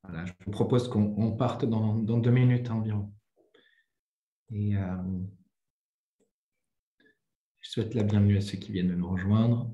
Voilà, je vous propose qu'on parte dans 2 minutes environ. Et je souhaite la bienvenue à ceux qui viennent de nous rejoindre.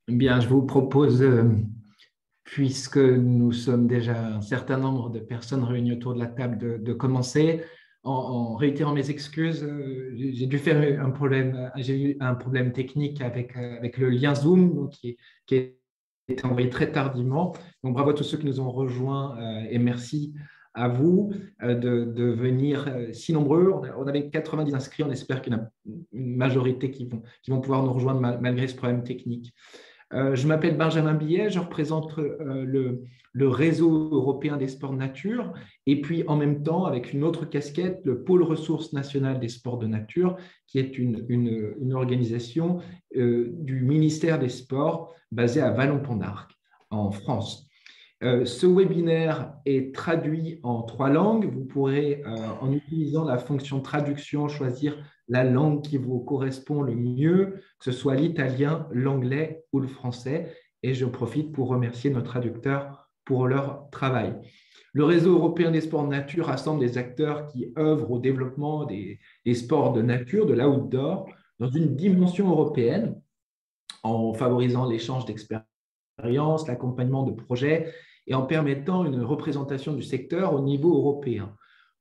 Bien, je vous propose, puisque nous sommes déjà un certain nombre de personnes réunies autour de la table, de commencer. En réitérant mes excuses, j'ai dû faire un problème, j'ai eu un problème technique avec le lien Zoom, donc qui a été envoyé très tardivement. Donc bravo à tous ceux qui nous ont rejoints et merci à vous de venir si nombreux. On avait 90 inscrits, on espère qu'il y en a une majorité qui vont pouvoir nous rejoindre malgré ce problème technique. Je m'appelle Benjamin Billet, je représente le réseau européen des sports de nature et puis en même temps, avec une autre casquette, le pôle ressources nationales des sports de nature, qui est une organisation du ministère des Sports basée à Vallon-Pont d'Arc, en France. Ce webinaire est traduit en 3 langues. Vous pourrez, en utilisant la fonction traduction, choisir la langue qui vous correspond le mieux, que ce soit l'italien, l'anglais ou le français. Et je profite pour remercier nos traducteurs pour leur travail. Le réseau européen des sports de nature rassemble des acteurs qui œuvrent au développement des sports de nature, de l'outdoor, dans une dimension européenne, en favorisant l'échange d'expériences, l'accompagnement de projets et en permettant une représentation du secteur au niveau européen.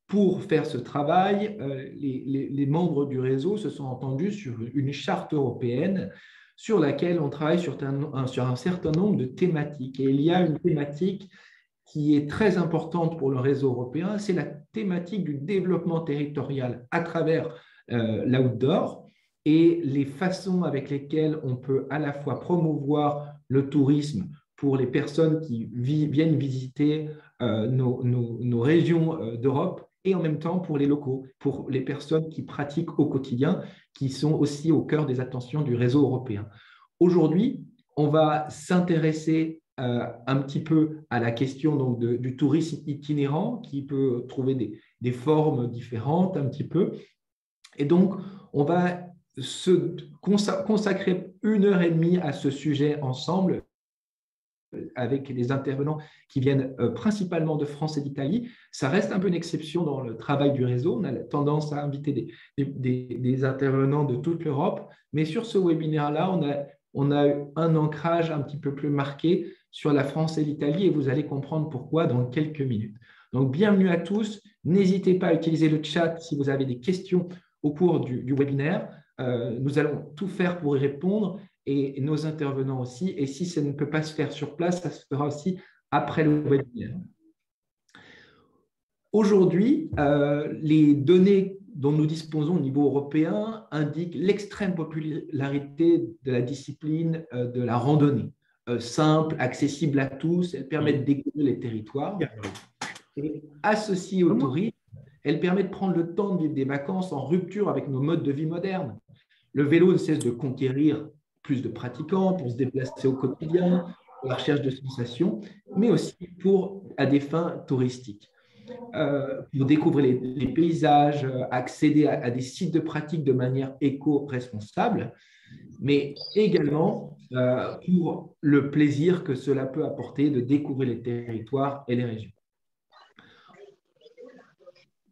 Pour faire ce travail, les membres du réseau se sont entendus sur une charte européenne sur laquelle on travaille sur un certain nombre de thématiques. Et il y a une thématique qui est très importante pour le réseau européen, c'est la thématique du développement territorial à travers l'outdoor et les façons avec lesquelles on peut à la fois promouvoir le tourisme pour les personnes qui viennent visiter nos régions d'Europe et en même temps pour les locaux, pour les personnes qui pratiquent au quotidien, qui sont aussi au cœur des attentions du réseau européen. Aujourd'hui, on va s'intéresser un petit peu à la question donc, du tourisme itinérant qui peut trouver des formes différentes un petit peu. Et donc, on va se consacrer 1h30 à ce sujet ensemble avec des intervenants qui viennent principalement de France et d'Italie. Ça reste un peu une exception dans le travail du réseau. On a tendance à inviter des intervenants de toute l'Europe. Mais sur ce webinaire-là, on a eu un ancrage un petit peu plus marqué sur la France et l'Italie et vous allez comprendre pourquoi dans quelques minutes. Donc, bienvenue à tous. N'hésitez pas à utiliser le chat si vous avez des questions au cours du webinaire. Nous allons tout faire pour y répondre et nos intervenants aussi. Et si ça ne peut pas se faire sur place, ça se fera aussi après le webinaire. Aujourd'hui, les données dont nous disposons au niveau européen indiquent l'extrême popularité de la discipline de la randonnée. Simple, accessible à tous, elle permet de découvrir les territoires. Et associée au tourisme, elle permet de prendre le temps de vivre des vacances en rupture avec nos modes de vie modernes. Le vélo ne cesse de conquérir plus de pratiquants pour se déplacer au quotidien, pour la recherche de sensations, mais aussi à des fins touristiques. Pour découvrir les paysages, accéder à des sites de pratique de manière éco-responsable, mais également pour le plaisir que cela peut apporter de découvrir les territoires et les régions.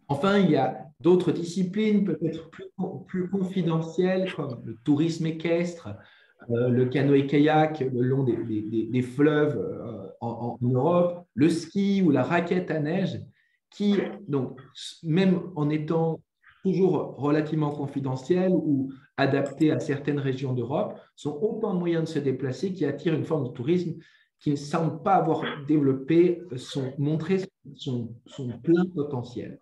Enfin, il y a d'autres disciplines peut-être plus confidentielles comme le tourisme équestre, le canoë-kayak le long des fleuves en Europe, le ski ou la raquette à neige qui, donc, même en étant toujours relativement confidentielles ou adaptées à certaines régions d'Europe, sont autant de moyens de se déplacer qui attirent une forme de tourisme qui ne semble pas avoir montré son plein potentiel.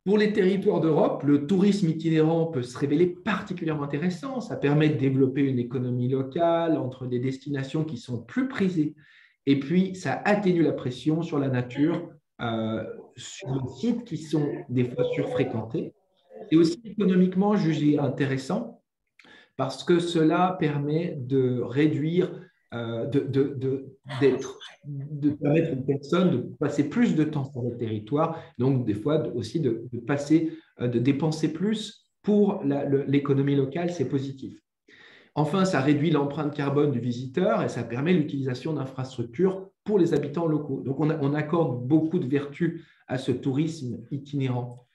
Pour les territoires d'Europe, le tourisme itinérant peut se révéler particulièrement intéressant. Ça permet de développer une économie locale entre des destinations qui sont plus prisées. Et puis, ça atténue la pression sur la nature, sur les sites qui sont des fois surfréquentés. Et aussi économiquement jugé intéressant parce que cela permet de réduire, de permettre aux personnes de passer plus de temps sur le territoire, donc des fois aussi de dépenser plus pour l'économie locale, c'est positif. Enfin, ça réduit l'empreinte carbone du visiteur et ça permet l'utilisation d'infrastructures pour les habitants locaux. Donc, on accorde beaucoup de vertus à ce tourisme itinérant.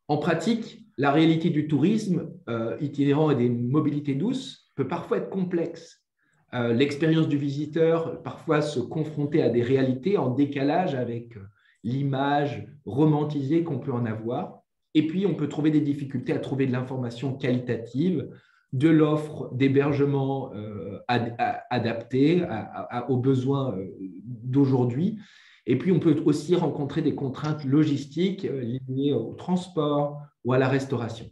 En pratique, la réalité du tourisme itinérant et des mobilités douces peut parfois être complexe. L'expérience du visiteur, parfois se confronter à des réalités en décalage avec l'image romantisée qu'on peut en avoir. Et puis, on peut trouver des difficultés à trouver de l'information qualitative, de l'offre d'hébergement adaptée aux besoins d'aujourd'hui. Et puis, on peut aussi rencontrer des contraintes logistiques liées au transport ou à la restauration.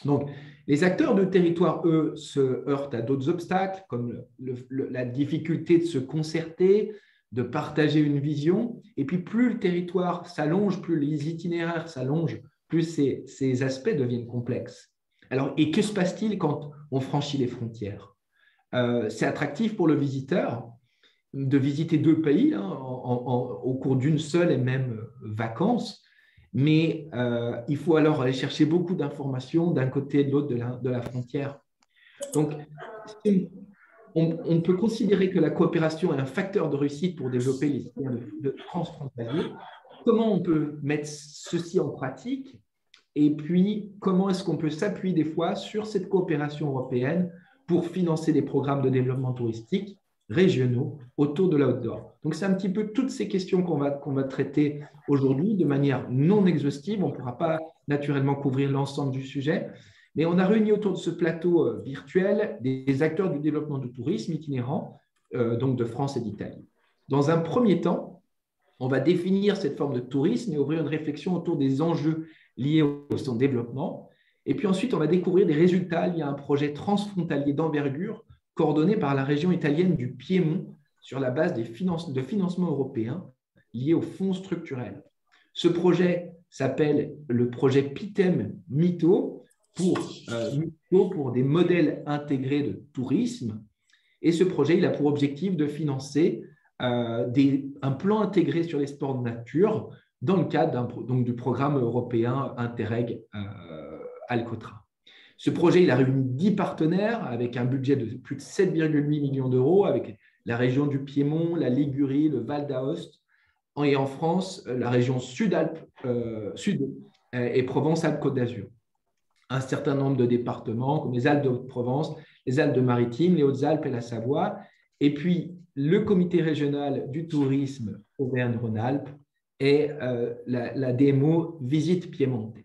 Donc, les acteurs de territoire, eux, se heurtent à d'autres obstacles, comme la difficulté de se concerter, de partager une vision. Et puis, plus le territoire s'allonge, plus les itinéraires s'allongent, plus ces aspects deviennent complexes. Alors, et que se passe-t-il quand on franchit les frontières? C'est attractif pour le visiteur de visiter deux pays au cours d'une seule et même vacance, mais il faut alors aller chercher beaucoup d'informations d'un côté et de l'autre de la frontière. Donc, on peut considérer que la coopération est un facteur de réussite pour développer les itinéraires de transfrontaliers. Comment on peut mettre ceci en pratique? Et puis, comment est-ce qu'on peut s'appuyer des fois sur cette coopération européenne pour financer des programmes de développement touristique régionaux autour de l'outdoor? Donc, c'est un petit peu toutes ces questions qu'on va traiter aujourd'hui de manière non exhaustive. On ne pourra pas naturellement couvrir l'ensemble du sujet, mais on a réuni autour de ce plateau virtuel des acteurs du développement du tourisme itinérant, donc de France et d'Italie. Dans un premier temps, on va définir cette forme de tourisme et ouvrir une réflexion autour des enjeux liés au son développement. Et puis ensuite, on va découvrir des résultats liés à un projet transfrontalier d'envergure coordonné par la région italienne du Piémont sur la base de financements européens liés aux fonds structurels. Ce projet s'appelle le projet PITEM-MITO pour des modèles intégrés de tourisme. Et ce projet, il a pour objectif de financer un plan intégré sur les sports de nature dans le cadre du programme européen Interreg Alcotra. Ce projet, il a réuni 10 partenaires avec un budget de plus de 7,8 millions d'euros avec la région du Piémont, la Ligurie, le Val d'Aoste et en France, la région Sud et Provence-Alpes-Côte d'Azur. Un certain nombre de départements comme les Alpes de Haute-Provence, les Alpes-Maritimes, les Hautes-Alpes et la Savoie, et puis le comité régional du tourisme Auvergne-Rhône-Alpes et la DMO Visite Piemonte.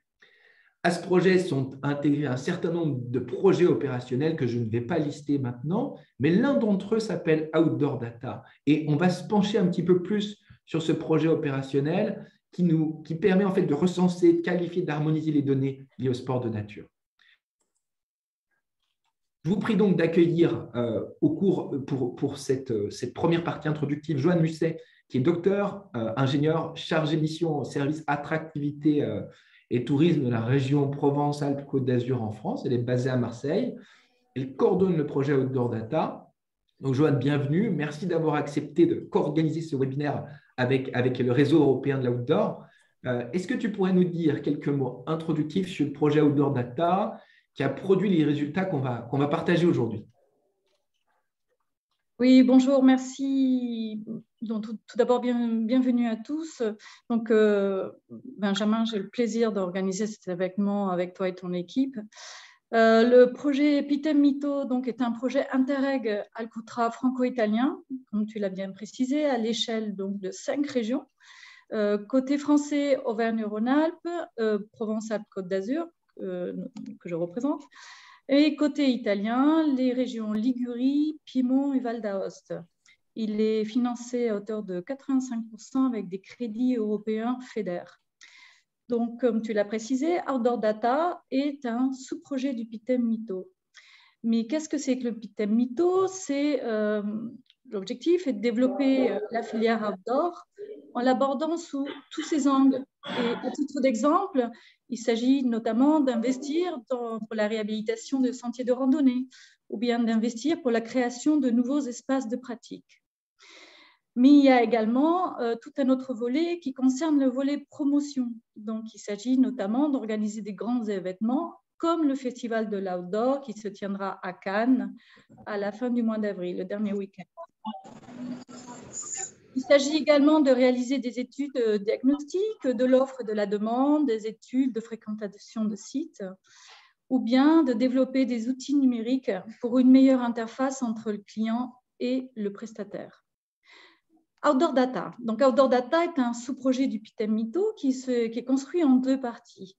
À ce projet sont intégrés un certain nombre de projets opérationnels que je ne vais pas lister maintenant, mais l'un d'entre eux s'appelle Outdoor Data. Et on va se pencher un petit peu plus sur ce projet opérationnel qui permet en fait de recenser, de qualifier, d'harmoniser les données liées au sport de nature. Je vous prie donc d'accueillir au cours pour cette première partie introductive Joanne Musset, qui est docteur, ingénieur, chargé de mission au service attractivité et tourisme de la région Provence-Alpes-Côte d'Azur en France. Elle est basée à Marseille. Elle coordonne le projet Outdoor Data. Donc, Joanne, bienvenue. Merci d'avoir accepté de co-organiser ce webinaire avec le réseau européen de l'outdoor. Est-ce que tu pourrais nous dire quelques mots introductifs sur le projet Outdoor Data qui a produit les résultats qu'on va partager aujourd'hui? Oui, bonjour, merci. Donc, tout d'abord, bienvenue à tous. Donc, Benjamin, j'ai le plaisir d'organiser cet événement avec toi et ton équipe. Le projet Epitem-Mytho est un projet Interreg Alcotra franco-italien, comme tu l'as bien précisé, à l'échelle de 5 régions. Côté français, Auvergne-Rhône-Alpes, Provence-Alpes-Côte d'Azur, que je représente. Et côté italien, les régions Ligurie, Piémont et Val d'Aoste. Il est financé à hauteur de 85% avec des crédits européens FEDER. Donc, comme tu l'as précisé, Outdoor Data est un sous-projet du Epitem-Mytho. Mais qu'est-ce que c'est que le Epitem-Mytho? L'objectif est de développer la filière outdoor en l'abordant sous tous ses angles. Et à titre d'exemple, il s'agit notamment d'investir pour la réhabilitation de sentiers de randonnée ou bien d'investir pour la création de nouveaux espaces de pratique. Mais il y a également tout un autre volet qui concerne le volet promotion. Donc, il s'agit notamment d'organiser des grands événements comme le Festival de l'Outdoor qui se tiendra à Cannes à la fin du mois d'avril, le dernier week-end. Il s'agit également de réaliser des études diagnostiques de l'offre et de la demande, des études de fréquentation de sites, ou bien de développer des outils numériques pour une meilleure interface entre le client et le prestataire. Outdoor Data. Donc, Outdoor Data est un sous-projet du Epitem-Mytho qui est construit en 2 parties.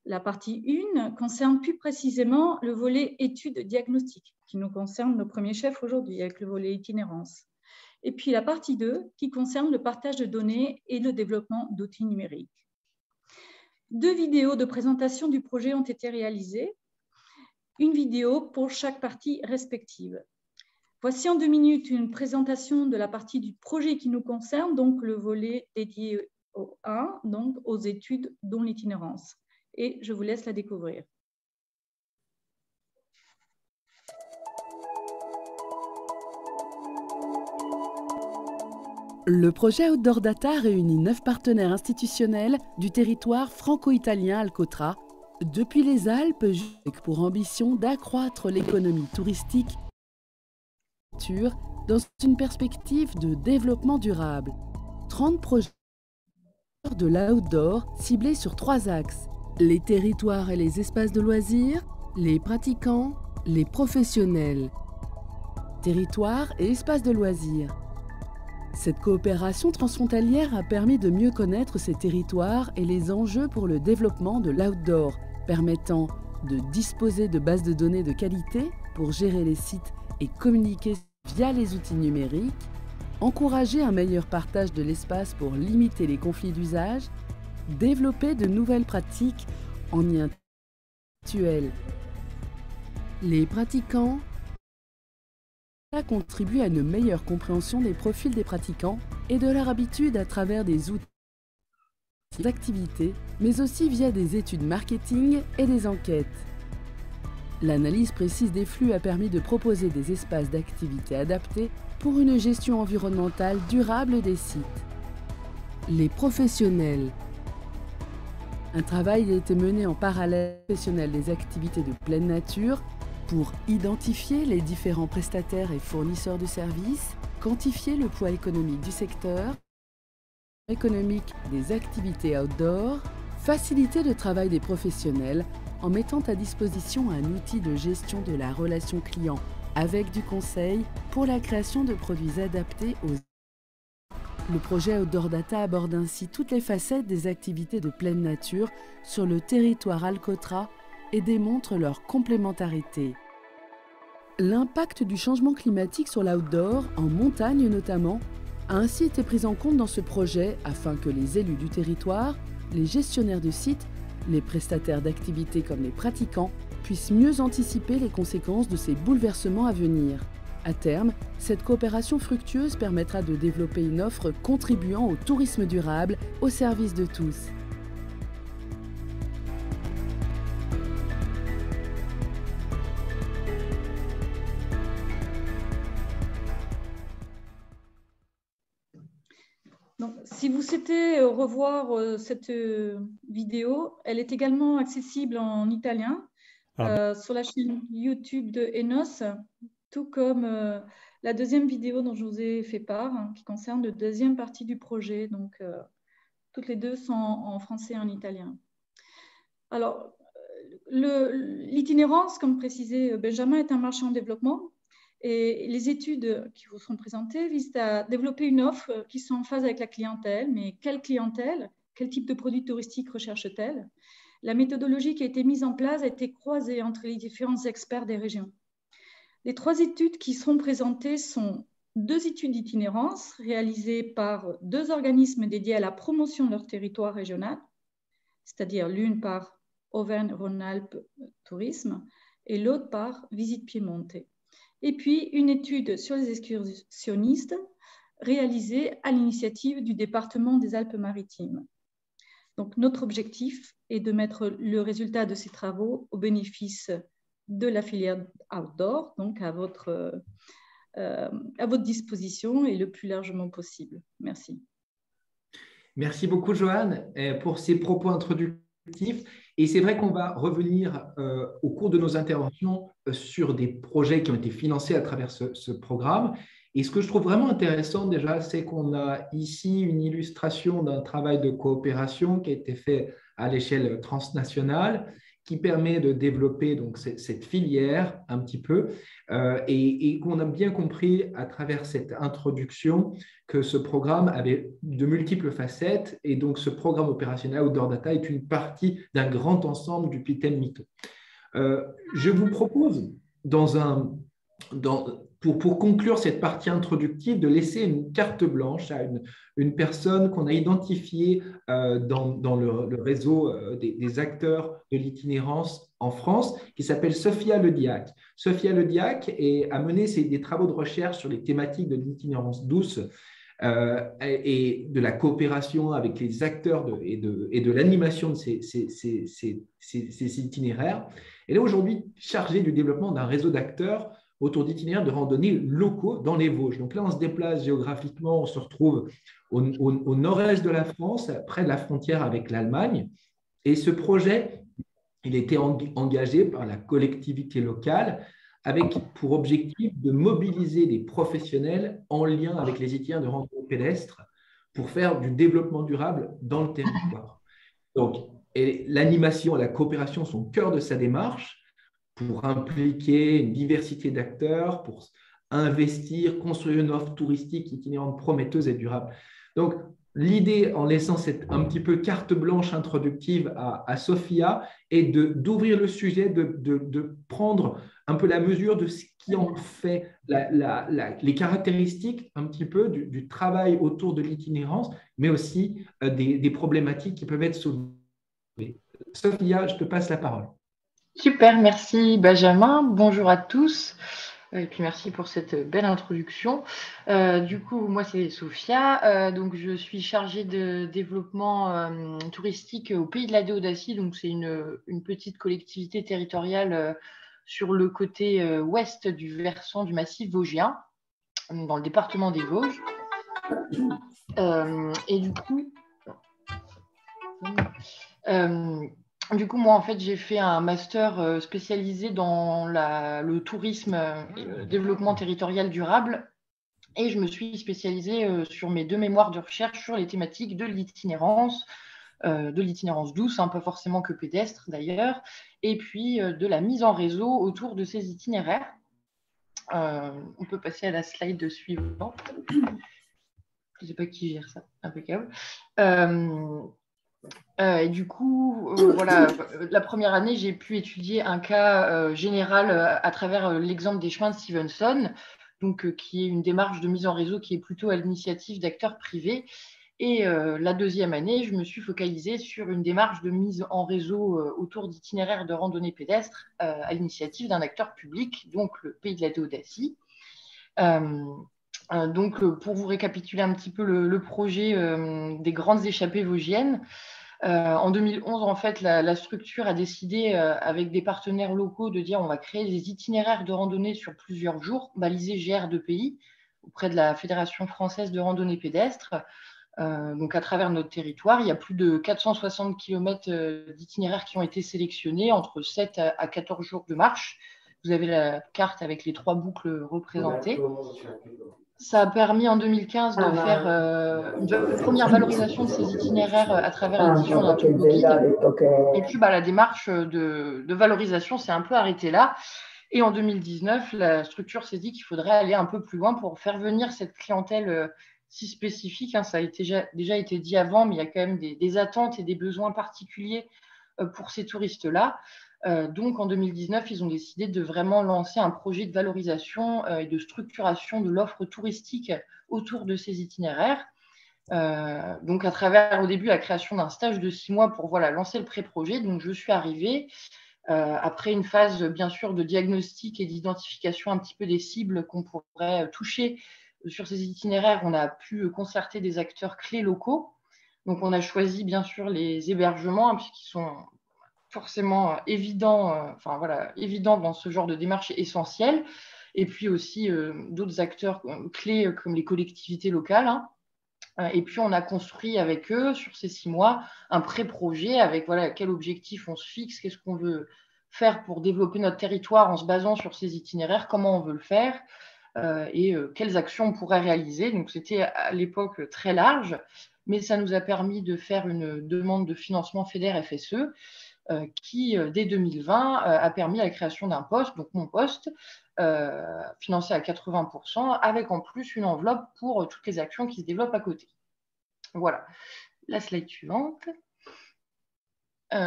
La partie 1 concerne plus précisément le volet études diagnostiques, qui nous concerne nos premiers chefs aujourd'hui avec le volet itinérance. Et puis la partie 2 qui concerne le partage de données et le développement d'outils numériques. 2 vidéos de présentation du projet ont été réalisées, une vidéo pour chaque partie respective. Voici en 2 minutes une présentation de la partie du projet qui nous concerne, donc le volet dédié au 1, donc aux études dont l'itinérance. Et je vous laisse la découvrir. Le projet Outdoor Data réunit 9 partenaires institutionnels du territoire franco-italien Alcotra, depuis les Alpes, avec pour ambition d'accroître l'économie touristique dans une perspective de développement durable. 30 projets de l'outdoor ciblés sur 3 axes: les territoires et les espaces de loisirs, les pratiquants, les professionnels. Territoires et espaces de loisirs. Cette coopération transfrontalière a permis de mieux connaître ces territoires et les enjeux pour le développement de l'outdoor, permettant de disposer de bases de données de qualité pour gérer les sites et communiquer via les outils numériques, encourager un meilleur partage de l'espace pour limiter les conflits d'usage, développer de nouvelles pratiques en lien actuel. Les pratiquants contribuent à une meilleure compréhension des profils des pratiquants et de leur habitude à travers des outils d'activité, mais aussi via des études marketing et des enquêtes. L'analyse précise des flux a permis de proposer des espaces d'activité adaptés pour une gestion environnementale durable des sites. Les professionnels. Un travail a été mené en parallèle professionnel des activités de pleine nature pour identifier les différents prestataires et fournisseurs de services, quantifier le poids économique du secteur, économique des activités outdoor, faciliter le travail des professionnels en mettant à disposition un outil de gestion de la relation client avec du conseil pour la création de produits adaptés aux... Le projet Outdoor Data aborde ainsi toutes les facettes des activités de pleine nature sur le territoire Alcotra et démontre leur complémentarité. L'impact du changement climatique sur l'outdoor, en montagne notamment, a ainsi été prise en compte dans ce projet afin que les élus du territoire, les gestionnaires de sites, les prestataires d'activités comme les pratiquants puissent mieux anticiper les conséquences de ces bouleversements à venir. À terme, cette coopération fructueuse permettra de développer une offre contribuant au tourisme durable au service de tous. Donc, si vous souhaitez revoir cette vidéo, elle est également accessible en italien sur la chaîne YouTube de Enos, tout comme la deuxième vidéo dont je vous ai fait part, qui concerne la deuxième partie du projet. Donc, toutes les deux sont en français et en italien. Alors, l'itinérance, comme précisait Benjamin, est un marché en développement. Et les études qui vous sont présentées visent à développer une offre qui soit en phase avec la clientèle. Mais quelle clientèle? Quel type de produits touristiques recherche-t-elle? La méthodologie qui a été mise en place a été croisée entre les différents experts des régions. Les 3 études qui seront présentées sont 2 études d'itinérance réalisées par 2 organismes dédiés à la promotion de leur territoire régional, c'est-à-dire l'une par Auvergne-Rhône-Alpes Tourisme et l'autre par Visite Piemonte. Et puis, une étude sur les excursionnistes réalisée à l'initiative du département des Alpes-Maritimes. Donc, notre objectif est de mettre le résultat de ces travaux au bénéfice de la filière outdoor, donc à votre disposition et le plus largement possible. Merci. Merci beaucoup, Joanne, pour ces propos introductifs. Et c'est vrai qu'on va revenir au cours de nos interventions sur des projets qui ont été financés à travers ce programme. Et ce que je trouve vraiment intéressant déjà, c'est qu'on a ici une illustration d'un travail de coopération qui a été fait à l'échelle transnationale, qui permet de développer donc cette filière un petit peu et qu'on a bien compris à travers cette introduction que ce programme avait de multiples facettes et donc ce programme opérationnel Outdoor Data est une partie d'un grand ensemble du Pitel Mito. Je vous propose pour conclure cette partie introductive, de laisser une carte blanche à une personne qu'on a identifiée dans le réseau des acteurs de l'itinérance en France, qui s'appelle Sophia Lediac. Sophia Lediac a mené des travaux de recherche sur les thématiques de l'itinérance douce et de la coopération avec les acteurs et de l'animation de ces itinéraires. Elle est aujourd'hui chargée du développement d'un réseau d'acteurs autour d'itinéraires de randonnée locaux dans les Vosges. Donc là, on se déplace géographiquement, on se retrouve au nord-est de la France, près de la frontière avec l'Allemagne. Et ce projet, il a été engagé par la collectivité locale avec pour objectif de mobiliser des professionnels en lien avec les itinéraires de randonnée pédestre pour faire du développement durable dans le territoire. Donc, l'animation et la coopération sont au cœur de sa démarche, pour impliquer une diversité d'acteurs, pour investir, construire une offre touristique itinérante prometteuse et durable. Donc, l'idée, en laissant cette un petit peu carte blanche introductive à Sophia, est d'ouvrir le sujet, de prendre un peu la mesure de ce qui en fait les caractéristiques un petit peu du travail autour de l'itinérance, mais aussi des problématiques qui peuvent être soulevées. Sophia, je te passe la parole. Super, merci Benjamin. Bonjour à tous. Et puis merci pour cette belle introduction. Du coup, moi c'est Sophia. Donc je suis chargée de développement touristique au Pays de la Déodacie. Donc c'est une petite collectivité territoriale sur le côté ouest du versant du massif vosgien, dans le département des Vosges. Et du coup, moi, en fait, j'ai fait un master spécialisé dans le tourisme et le développement territorial durable. Et je me suis spécialisée sur mes 2 mémoires de recherche sur les thématiques de l'itinérance douce, hein, pas forcément que pédestre d'ailleurs, et puis de la mise en réseau autour de ces itinéraires. On peut passer à la slide suivante. Je ne sais pas qui gère ça, impeccable. Et du coup, voilà, la première année, j'ai pu étudier un cas général à travers l'exemple des chemins de Stevenson. donc qui est une démarche de mise en réseau qui est plutôt à l'initiative d'acteurs privés. Et la deuxième année, je me suis focalisée sur une démarche de mise en réseau autour d'itinéraires de randonnée pédestre à l'initiative d'un acteur public, donc le Pays de la Déodacie. Donc, pour vous récapituler un petit peu le projet des grandes échappées vosgiennes, en 2011, en fait, la structure a décidé, avec des partenaires locaux, de dire on va créer des itinéraires de randonnée sur plusieurs jours, balisés GR2PI, auprès de la Fédération française de randonnée pédestre. Donc, à travers notre territoire, il y a plus de 460 km d'itinéraires qui ont été sélectionnés entre 7 à 14 jours de marche. Vous avez la carte avec les 3 boucles représentées. Ça a permis en 2015 de faire une première valorisation de ces itinéraires à travers l'édition d'un topo guide. Et puis, la démarche de valorisation s'est un peu arrêtée là. Et en 2019, la structure s'est dit qu'il faudrait aller un peu plus loin pour faire venir cette clientèle si spécifique. Ça a déjà été dit avant, mais il y a quand même des attentes et des besoins particuliers pour ces touristes-là. Donc, en 2019, ils ont décidé de vraiment lancer un projet de valorisation et de structuration de l'offre touristique autour de ces itinéraires. Donc, à travers, au début, la création d'un stage de 6 mois pour lancer le pré-projet. Donc, je suis arrivée après une phase, bien sûr, de diagnostic et d'identification un petit peu des cibles qu'on pourrait toucher sur ces itinéraires. On a pu concerter des acteurs clés locaux. Donc, on a choisi, bien sûr, les hébergements, puisqu'ils sont forcément évidents dans ce genre de démarche essentielle. Et puis aussi d'autres acteurs clés comme les collectivités locales. Et puis, on a construit avec eux, sur ces 6 mois, un pré-projet avec quel objectif on se fixe, qu'est-ce qu'on veut faire pour développer notre territoire en se basant sur ces itinéraires, comment on veut le faire et quelles actions on pourrait réaliser. Donc, c'était à l'époque très large, mais ça nous a permis de faire une demande de financement FEDER-FSE qui, dès 2020, a permis la création d'un poste, donc mon poste, financé à 80%, avec en plus une enveloppe pour toutes les actions qui se développent à côté. Voilà. La slide suivante.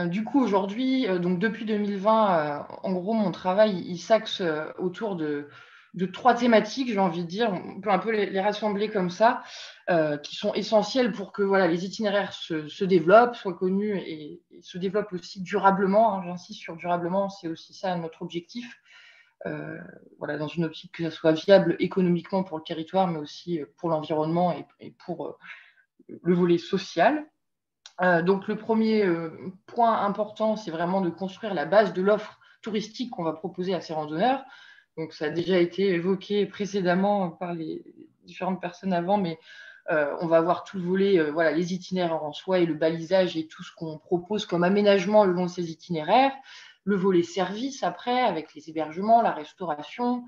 Du coup, aujourd'hui, donc depuis 2020, en gros, mon travail, il s'axe autour de 3 thématiques, j'ai envie de dire. On peut un peu les rassembler comme ça, qui sont essentielles pour que les itinéraires se développent, soient connus et se développent aussi durablement. J'insiste sur durablement, c'est aussi ça notre objectif. Dans une optique que ça soit viable économiquement pour le territoire, mais aussi pour l'environnement et pour le volet social. Donc, le premier point important, c'est vraiment de construire la base de l'offre touristique qu'on va proposer à ces randonneurs. Donc, ça a déjà été évoqué précédemment par les différentes personnes avant, mais on va avoir tout le volet, les itinéraires en soi et le balisage et tout ce qu'on propose comme aménagement le long de ces itinéraires. Le volet service après, avec les hébergements, la restauration,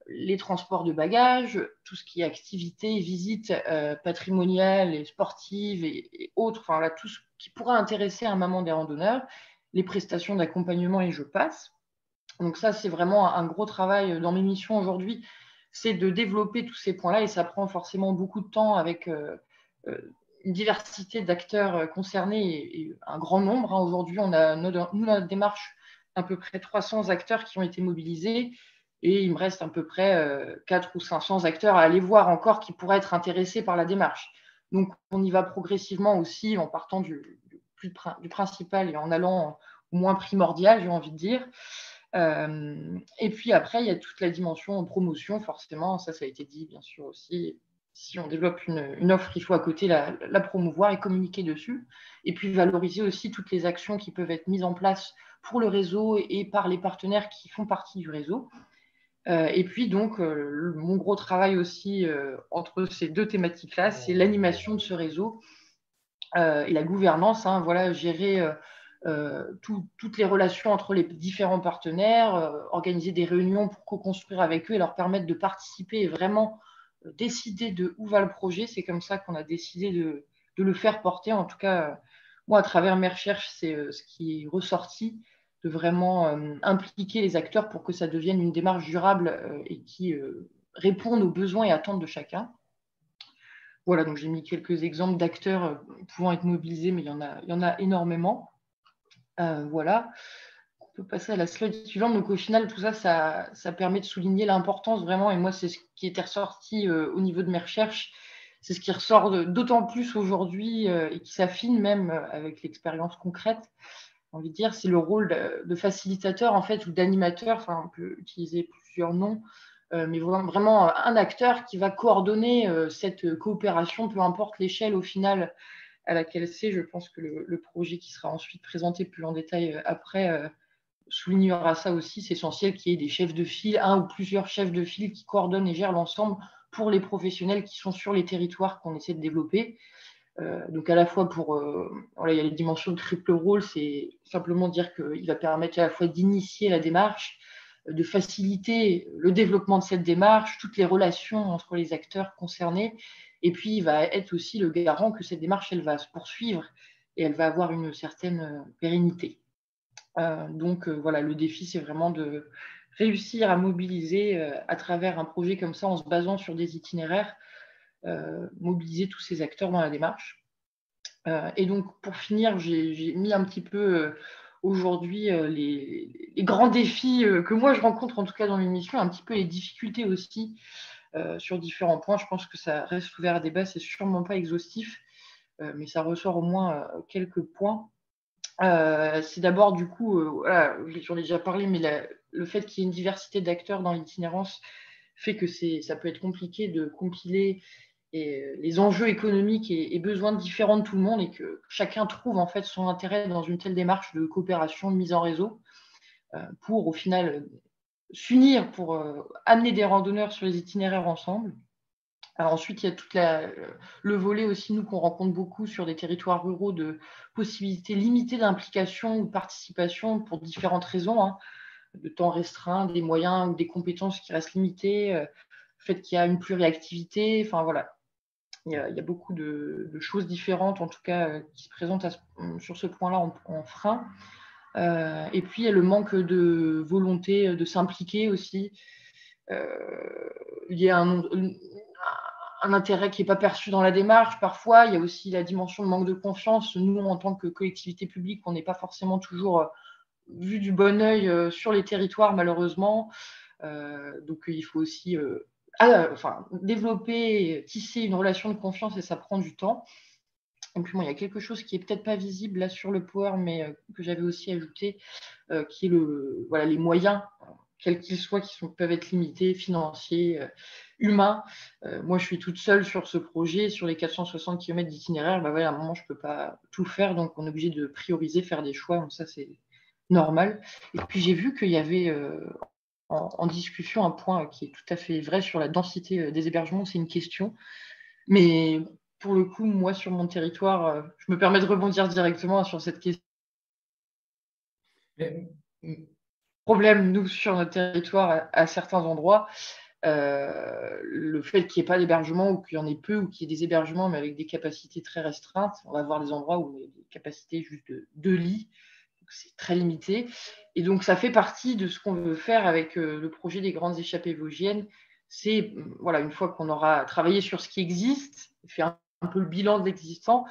les transports de bagages, tout ce qui est activités, visites patrimoniales et sportives et autres, tout ce qui pourra intéresser un maman des randonneurs, les prestations d'accompagnement et je passe. Donc ça, c'est vraiment un gros travail dans mes missions aujourd'hui, c'est de développer tous ces points-là et ça prend forcément beaucoup de temps avec une diversité d'acteurs concernés et un grand nombre. Aujourd'hui, on a notre démarche à peu près 300 acteurs qui ont été mobilisés. Et il me reste à peu près 400 ou 500 acteurs à aller voir encore qui pourraient être intéressés par la démarche. Donc, on y va progressivement aussi en partant du principal et en allant au moins primordial, j'ai envie de dire. Et puis après, il y a toute la dimension promotion, forcément. Ça a été dit, bien sûr, aussi. Si on développe une offre, il faut à côté la promouvoir et communiquer dessus. Et puis valoriser aussi toutes les actions qui peuvent être mises en place pour le réseau et par les partenaires qui font partie du réseau. Et puis donc, mon gros travail aussi entre ces 2 thématiques-là, c'est l'animation de ce réseau et la gouvernance. Gérer toutes les relations entre les différents partenaires, organiser des réunions pour co-construire avec eux et leur permettre de participer et vraiment décider de où va le projet. C'est comme ça qu'on a décidé de le faire porter. En tout cas, moi, à travers mes recherches, c'est ce qui est ressorti, de vraiment impliquer les acteurs pour que ça devienne une démarche durable et qui réponde aux besoins et attentes de chacun. Voilà, donc j'ai mis quelques exemples d'acteurs pouvant être mobilisés, mais il y en a énormément. On peut passer à la slide suivante. Donc, au final, tout ça, ça permet de souligner l'importance vraiment. Et moi, c'est ce qui était ressorti au niveau de mes recherches. C'est ce qui ressort d'autant plus aujourd'hui et qui s'affine même avec l'expérience concrète. J'ai envie de dire, c'est le rôle de facilitateur en fait ou d'animateur. Enfin, on peut utiliser plusieurs noms, mais vraiment un acteur qui va coordonner cette coopération, peu importe l'échelle au final à laquelle c'est. Je pense que le projet qui sera ensuite présenté plus en détail après soulignera ça aussi. C'est essentiel qu'il y ait des chefs de file, un ou plusieurs chefs de file qui coordonnent et gèrent l'ensemble pour les professionnels qui sont sur les territoires qu'on essaie de développer. Donc à la fois il y a les dimensions de triple rôle, c'est simplement dire qu'il va permettre à la fois d'initier la démarche, de faciliter le développement de cette démarche, toutes les relations entre les acteurs concernés, et puis il va être aussi le garant que cette démarche, elle va se poursuivre et elle va avoir une certaine pérennité. Donc voilà, le défi, c'est vraiment de réussir à mobiliser à travers un projet comme ça, en se basant sur des itinéraires, mobiliser tous ces acteurs dans la démarche. Et donc, pour finir, j'ai mis un petit peu aujourd'hui les grands défis que moi je rencontre, en tout cas dans l'émission, un petit peu les difficultés aussi sur différents points. Je pense que ça reste ouvert à débat, c'est sûrement pas exhaustif, mais ça ressort au moins quelques points. C'est d'abord, du coup, voilà, j'en ai déjà parlé, mais le fait qu'il y ait une diversité d'acteurs dans l'itinérance fait que ça peut être compliqué de compiler les enjeux économiques et besoins différents de tout le monde et que chacun trouve en fait son intérêt dans une telle démarche de coopération, de mise en réseau pour au final s'unir pour amener des randonneurs sur les itinéraires ensemble. Alors ensuite, il y a tout le volet aussi, nous, qu'on rencontre beaucoup sur des territoires ruraux, de possibilités limitées d'implication ou de participation pour différentes raisons, hein, de temps restreint, des moyens ou des compétences qui restent limitées, le fait qu'il y a une pluriactivité, enfin voilà. Il y a beaucoup de choses différentes, en tout cas, qui se présentent sur ce point-là en frein. Et puis, il y a le manque de volonté de s'impliquer aussi. Il y a un intérêt qui n'est pas perçu dans la démarche. Parfois, il y a aussi la dimension de manque de confiance. Nous, en tant que collectivité publique, on n'est pas forcément toujours vu du bon œil sur les territoires, malheureusement. Donc, il faut aussi développer, tisser une relation de confiance et ça prend du temps. Et puis, il y a quelque chose qui n'est peut-être pas visible là sur le Power, mais que j'avais aussi ajouté, qui est les moyens, quels qu'ils soient, peuvent être limités, financiers, humains. Moi, je suis toute seule sur ce projet, sur les 460 km d'itinéraire. À un moment, je ne peux pas tout faire, donc on est obligé de prioriser, faire des choix. Donc ça, c'est normal. Et puis, j'ai vu qu'il y avait en discussion un point qui est tout à fait vrai sur la densité des hébergements. C'est une question. Mais pour le coup, moi, sur mon territoire, je me permets de rebondir directement sur cette question. Problème, nous, sur notre territoire, à certains endroits, le fait qu'il n'y ait pas d'hébergement ou qu'il y en ait peu ou qu'il y ait des hébergements mais avec des capacités très restreintes, on va avoir des endroits où il y a des capacités juste de 2 lits, donc c'est très limité. Et donc, ça fait partie de ce qu'on veut faire avec le projet des grandes échappées vosgiennes. C'est, une fois qu'on aura travaillé sur ce qui existe, fait un peu le bilan de l'existant,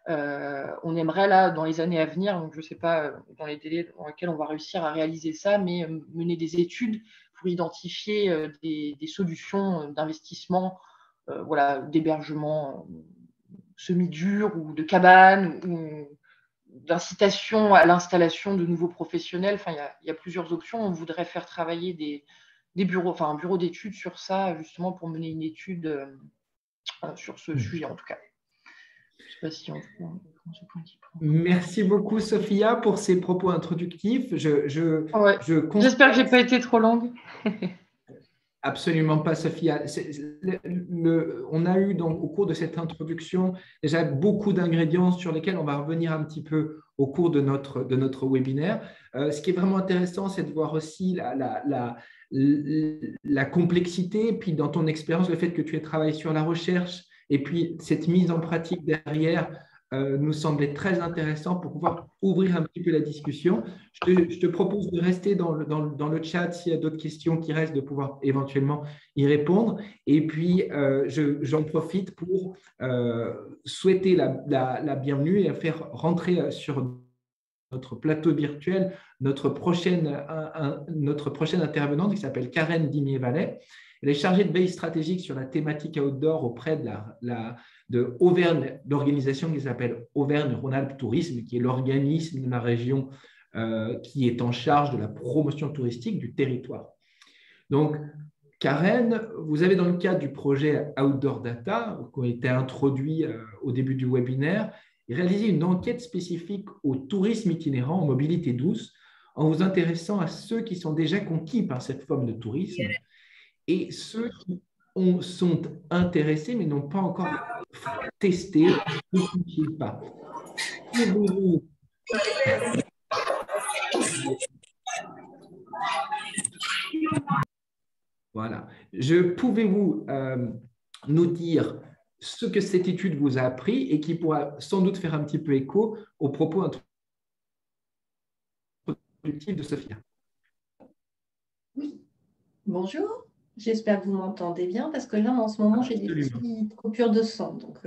on aimerait là, dans les années à venir, donc je ne sais pas dans les délais dans lesquels on va réussir à réaliser ça, mais mener des études pour identifier des solutions d'investissement, d'hébergement semi-dur ou de cabanes ou d'incitation à l'installation de nouveaux professionnels. Enfin, il y a plusieurs options. On voudrait faire travailler des bureaux, un bureau d'études sur ça, justement pour mener une étude sur ce sujet en tout cas. Je ne sais pas si Merci beaucoup, Sophia, pour ces propos introductifs. J'espère que je n'ai pas été trop longue. Absolument pas, Sophia. On a eu au cours de cette introduction déjà beaucoup d'ingrédients sur lesquels on va revenir un petit peu au cours de notre webinaire. Ce qui est vraiment intéressant, c'est de voir aussi la complexité, puis dans ton expérience, le fait que tu aies travaillé sur la recherche et puis cette mise en pratique derrière nous semblait très intéressant pour pouvoir ouvrir un petit peu la discussion. Je te propose de rester dans le chat s'il y a d'autres questions qui restent, de pouvoir éventuellement y répondre. Et puis, j'en profite pour souhaiter la bienvenue et faire rentrer sur notre plateau virtuel notre prochaine intervenante qui s'appelle Karen Dimier-Vallet. Elle est chargée de veille stratégique sur la thématique outdoor auprès de Auvergne, l'organisation qui s'appelle Auvergne-Rhône-Alpes Tourisme, qui est l'organisme de la région qui est en charge de la promotion touristique du territoire. Donc, Karen, vous avez dans le cadre du projet Outdoor Data, qui a été introduit au début du webinaire, réalisé une enquête spécifique au tourisme itinérant en mobilité douce, en vous intéressant à ceux qui sont déjà conquis par cette forme de tourisme et ceux qui sont intéressés mais n'ont pas encore testé, ne confient pas. Voilà. Pouvez-vous nous dire ce que cette étude vous a appris et qui pourra sans doute faire un petit peu écho aux propos introductifs de Sophia? Oui, bonjour. J'espère que vous m'entendez bien parce que là, en ce moment, j'ai des petites coupures de son. Donc,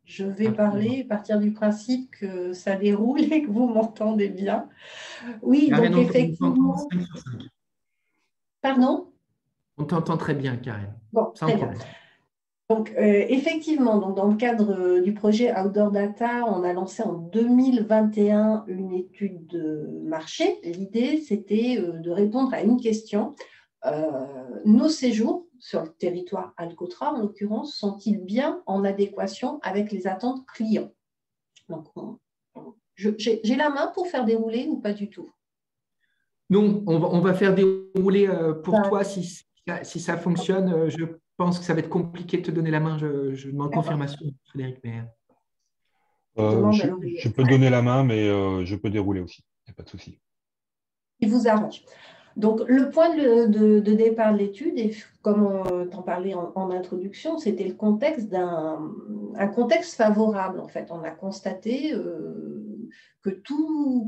je vais parler, partir du principe que ça déroule et que vous m'entendez bien. Oui, donc effectivement… Pardon? On t'entend très bien, Karen. Bon, très bien. Donc, effectivement, donc, dans le cadre du projet Outdoor Data, on a lancé en 2021 une étude de marché. L'idée, c'était de répondre à une question. Nos séjours sur le territoire Alcotra, en l'occurrence, sont-ils bien en adéquation avec les attentes clients? Donc, j'ai la main pour faire dérouler ou pas du tout? Non, on va faire dérouler pour toi si ça fonctionne. Je pense que ça va être compliqué de te donner la main. Je demande confirmation, Frédéric. Mais… je peux donner la main, mais je peux dérouler aussi. Il n'y a pas de souci. Il vous arrange. Donc, le point de départ de l'étude, et comme on t'en parlait en introduction, c'était le contexte un contexte favorable. En fait, on a constaté que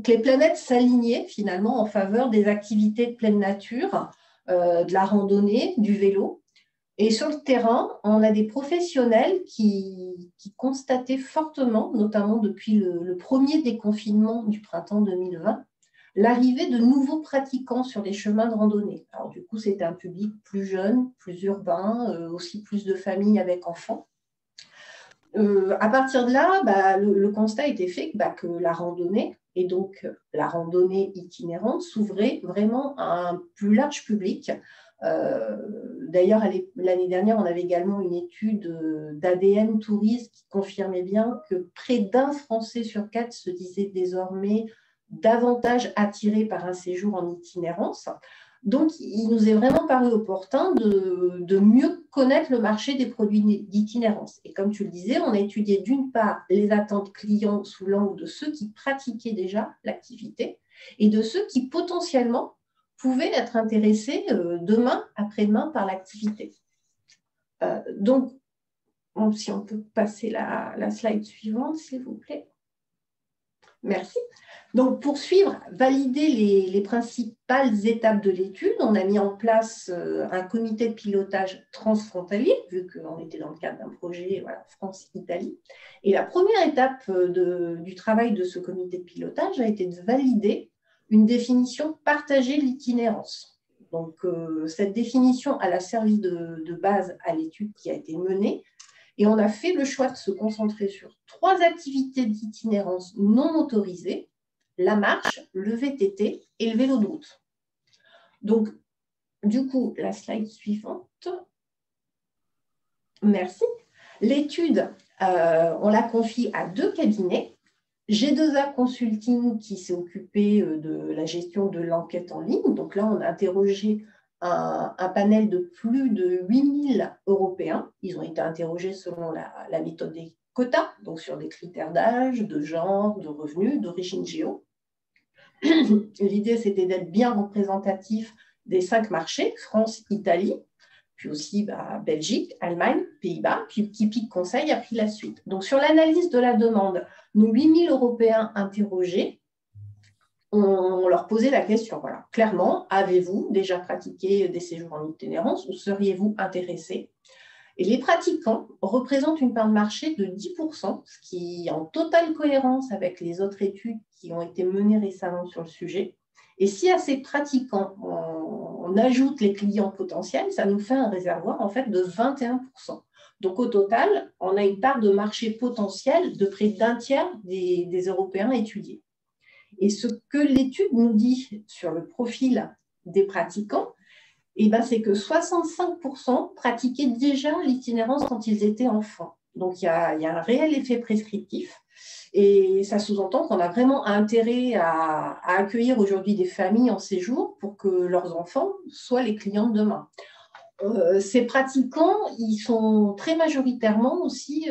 les planètes s'alignaient finalement en faveur des activités de pleine nature, de la randonnée, du vélo. Et sur le terrain, on a des professionnels qui constataient fortement, notamment depuis le premier déconfinement du printemps 2020, l'arrivée de nouveaux pratiquants sur les chemins de randonnée. Alors du coup, c'était un public plus jeune, plus urbain, aussi plus de familles avec enfants. À partir de là, le constat était fait que la randonnée, et donc la randonnée itinérante, s'ouvrait vraiment à un plus large public. D'ailleurs, l'année dernière, on avait également une étude d'ADN Tourisme qui confirmait bien que près d'un Français sur 4 se disait désormais davantage attiré par un séjour en itinérance. Donc, il nous est vraiment paru opportun de mieux connaître le marché des produits d'itinérance. Et comme tu le disais, on a étudié d'une part les attentes clients sous l'angle de ceux qui pratiquaient déjà l'activité et de ceux qui potentiellement pouvaient être intéressés demain, après-demain par l'activité. Donc, si on peut passer la slide suivante, s'il vous plaît. Merci. Donc, pour suivre, valider les principales étapes de l'étude, on a mis en place un comité de pilotage transfrontalier, vu qu'on était dans le cadre d'un projet France-Italie. Et la première étape du travail de ce comité de pilotage a été de valider une définition partagée de l'itinérance. Donc, cette définition a servi de base à l'étude qui a été menée. Et on a fait le choix de se concentrer sur 3 activités d'itinérance non motorisées, la marche, le VTT et le vélo de route. Donc, du coup, la slide suivante. Merci. L'étude, on l'a confiée à 2 cabinets. G2A Consulting qui s'est occupé de la gestion de l'enquête en ligne. Donc là, on a interrogé un panel de plus de 8000 Européens. Ils ont été interrogés selon la méthode des quotas, donc sur des critères d'âge, de genre, de revenus, d'origine géo. L'idée, c'était d'être bien représentatif des 5 marchés, France, Italie, puis aussi Belgique, Allemagne, Pays-Bas, puis Kipic Conseil a pris la suite. Donc, sur l'analyse de la demande, nos 8000 Européens interrogés, on leur posait la question, voilà, clairement, avez-vous déjà pratiqué des séjours en itinérance ou seriez-vous intéressé? Et les pratiquants représentent une part de marché de 10%, ce qui est en totale cohérence avec les autres études qui ont été menées récemment sur le sujet. Et si à ces pratiquants, on ajoute les clients potentiels, ça nous fait un réservoir en fait de 21%. Donc au total, on a une part de marché potentiel de près d'un tiers des Européens étudiés. Et ce que l'étude nous dit sur le profil des pratiquants, c'est que 65% pratiquaient déjà l'itinérance quand ils étaient enfants. Donc il y a un réel effet prescriptif. Et ça sous-entend qu'on a vraiment intérêt à accueillir aujourd'hui des familles en séjour pour que leurs enfants soient les clients de demain. Ces pratiquants, ils sont très majoritairement aussi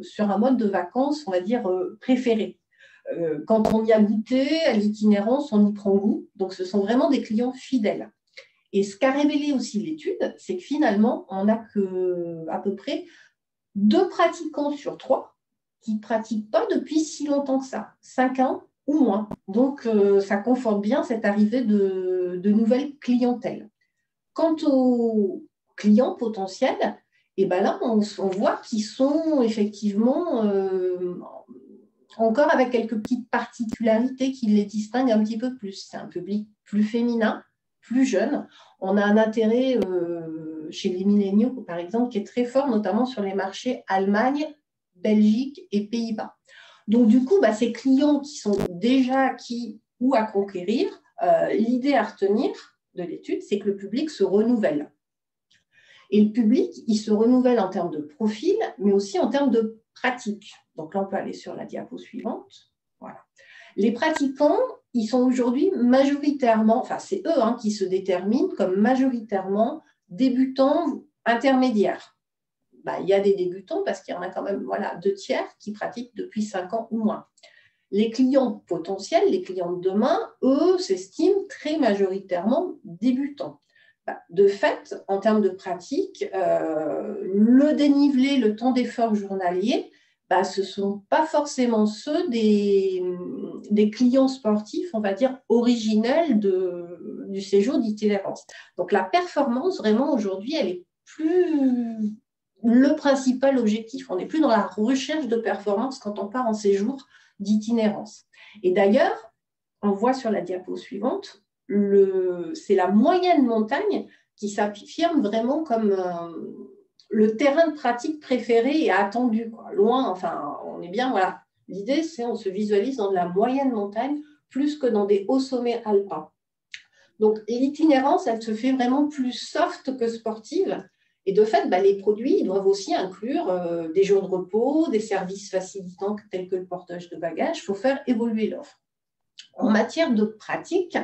sur un mode de vacances, on va dire, préféré. Quand on y a goûté à l'itinérance, on y prend goût. Donc, ce sont vraiment des clients fidèles. Et ce qu'a révélé aussi l'étude, c'est que finalement, on n'a qu'à peu près 2 pratiquants sur 3 qui ne pratiquent pas depuis si longtemps que ça, 5 ans ou moins. Donc, ça conforte bien cette arrivée de nouvelles clientèles. Quant aux clients potentiels, là, on voit qu'ils sont effectivement encore avec quelques petites particularités qui les distinguent un petit peu plus. C'est un public plus féminin, plus jeune. On a un intérêt chez les milléniaux, par exemple, qui est très fort, notamment sur les marchés Allemagne, Belgique et Pays-Bas. Donc, du coup, ces clients qui sont déjà acquis ou à conquérir, l'idée à retenir de l'étude, c'est que le public se renouvelle. Et le public, il se renouvelle en termes de profil, mais aussi en termes de pratique. Donc là, on peut aller sur la diapo suivante. Voilà. Les pratiquants, ils sont aujourd'hui majoritairement, enfin c'est eux qui se déterminent comme majoritairement débutants intermédiaires. Il y a des débutants parce qu'il y en a quand même 2 tiers qui pratiquent depuis 5 ans ou moins. Les clients potentiels, les clients de demain, eux, s'estiment très majoritairement débutants. De fait, en termes de pratique, le dénivelé, le temps d'effort journalier, ce ne sont pas forcément ceux des clients sportifs, on va dire, originels du séjour d'itinérance. Donc, la performance, vraiment, aujourd'hui, elle est plus le principal objectif. On n'est plus dans la recherche de performance quand on part en séjour d'itinérance. Et d'ailleurs, on voit sur la diapo suivante, c'est la moyenne montagne qui s'affirme vraiment comme le terrain de pratique préféré et attendu. Loin, enfin, on est bien, voilà. L'idée, c'est on se visualise dans de la moyenne montagne plus que dans des hauts sommets alpins. Donc, l'itinérance, elle se fait vraiment plus soft que sportive. Et de fait, les produits ils doivent aussi inclure des jours de repos, des services facilitants tels que le portage de bagages. Il faut faire évoluer l'offre. En matière de pratique,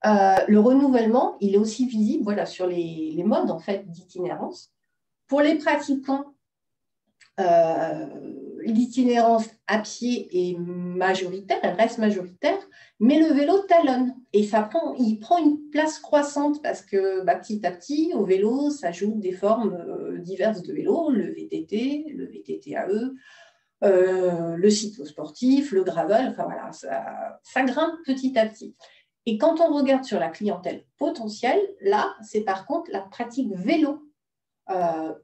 le renouvellement, il est aussi visible sur les modes en fait, d'itinérance. Pour les pratiquants, l'itinérance à pied est majoritaire, elle reste majoritaire, mais le vélo talonne et il prend une place croissante parce que petit à petit, au vélo, s'ajoutent des formes diverses de vélo, le VTT, le VTT-AE, le cyclosportif, le gravel, enfin voilà, ça grimpe petit à petit. Et quand on regarde sur la clientèle potentielle, là, c'est par contre la pratique vélo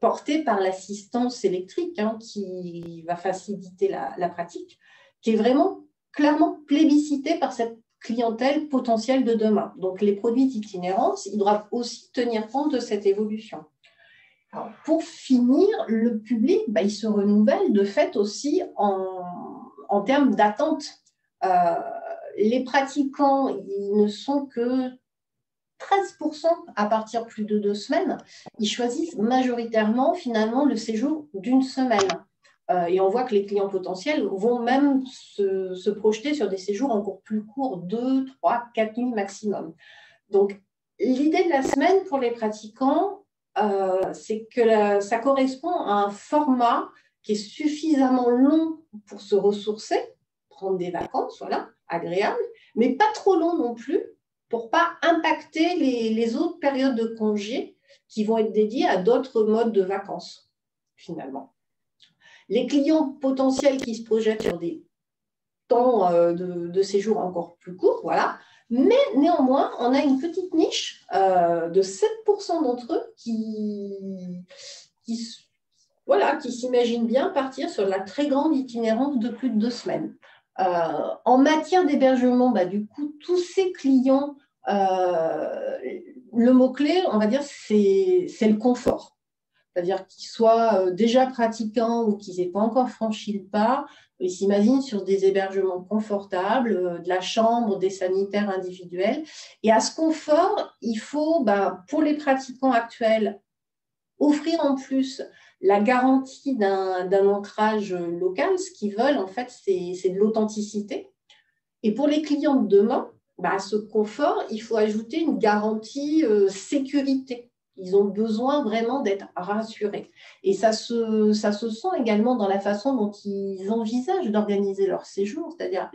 portée par l'assistance électrique qui va faciliter la pratique, qui est vraiment clairement plébiscitée par cette clientèle potentielle de demain. Donc, les produits d'itinérance, ils doivent aussi tenir compte de cette évolution. Alors, pour finir, le public, il se renouvelle de fait aussi en termes d'attente. Les pratiquants, ils ne sont que 13% à partir de plus de 2 semaines. Ils choisissent majoritairement finalement le séjour d'1 semaine. Et on voit que les clients potentiels vont même se projeter sur des séjours encore plus courts, 2, 3, 4 nuits maximum. Donc, l'idée de la semaine pour les pratiquants, c'est que ça correspond à un format qui est suffisamment long pour se ressourcer, prendre des vacances, voilà, agréable, mais pas trop long non plus pour ne pas impacter les autres périodes de congés qui vont être dédiées à d'autres modes de vacances, finalement. Les clients potentiels qui se projettent sur des temps de séjour encore plus courts, voilà. Mais néanmoins, on a une petite niche de 7% d'entre eux qui qui s'imaginent bien partir sur la très grande itinérance de plus de 2 semaines. En matière d'hébergement, du coup, tous ces clients, le mot-clé, on va dire, c'est le confort. C'est-à-dire qu'ils soient déjà pratiquants ou qu'ils n'aient pas encore franchi le pas, ils s'imaginent sur des hébergements confortables, de la chambre, des sanitaires individuels. Et à ce confort, il faut, pour les pratiquants actuels, offrir en plus la garantie d'un ancrage local. Ce qu'ils veulent, en fait, c'est de l'authenticité. Et pour les clients de demain, à ce confort, il faut ajouter une garantie sécurité. Ils ont besoin vraiment d'être rassurés. Et ça se sent également dans la façon dont ils envisagent d'organiser leur séjour. C'est-à-dire,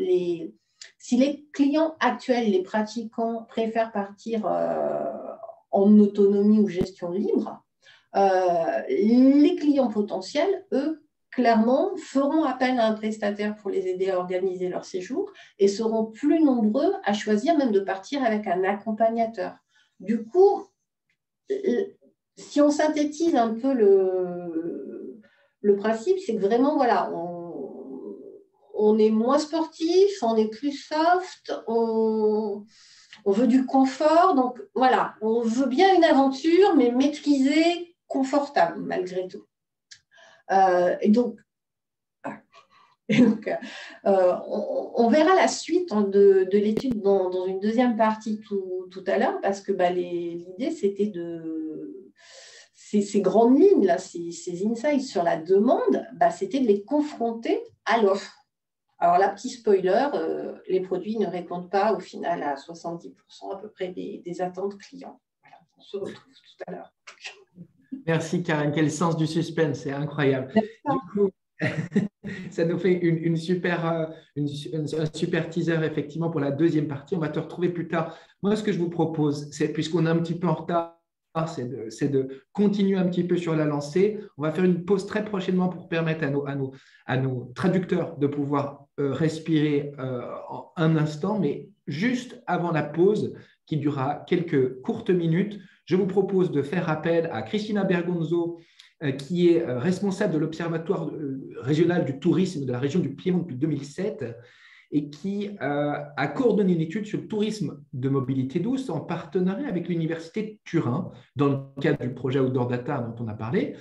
si les clients actuels, les pratiquants, préfèrent partir en autonomie ou gestion libre, les clients potentiels, eux, clairement, feront appel à un prestataire pour les aider à organiser leur séjour et seront plus nombreux à choisir même de partir avec un accompagnateur. Du coup, si on synthétise un peu le principe, c'est que vraiment, voilà, on est moins sportif, on est plus soft, on veut du confort. Donc, voilà, on veut bien une aventure, mais maîtrisée, confortable, malgré tout. Et donc, on verra la suite de l'étude dans une deuxième partie tout à l'heure, parce que l'idée, c'était ces grandes lignes, là, ces insights sur la demande, c'était de les confronter à l'offre. Alors là, petit spoiler, les produits ne répondent pas au final à 70% à peu près des attentes clients. Voilà, on se retrouve tout à l'heure. Merci Karen, quel sens du suspense, c'est incroyable. Du coup, ça nous fait un super teaser effectivement pour la deuxième partie. On va te retrouver plus tard. Moi, ce que je vous propose, c'est, puisqu'on est un petit peu en retard, c'est de continuer un petit peu sur la lancée. On va faire une pause très prochainement pour permettre à nos traducteurs de pouvoir respirer en un instant. Mais juste avant la pause, qui durera quelques courtes minutes, je vous propose de faire appel à Cristina Bergonzo, qui est responsable de l'Observatoire régional du tourisme de la région du Piémont depuis 2007 et qui a coordonné une étude sur le tourisme de mobilité douce en partenariat avec l'Université de Turin dans le cadre du projet Outdoor Data dont on a parlé.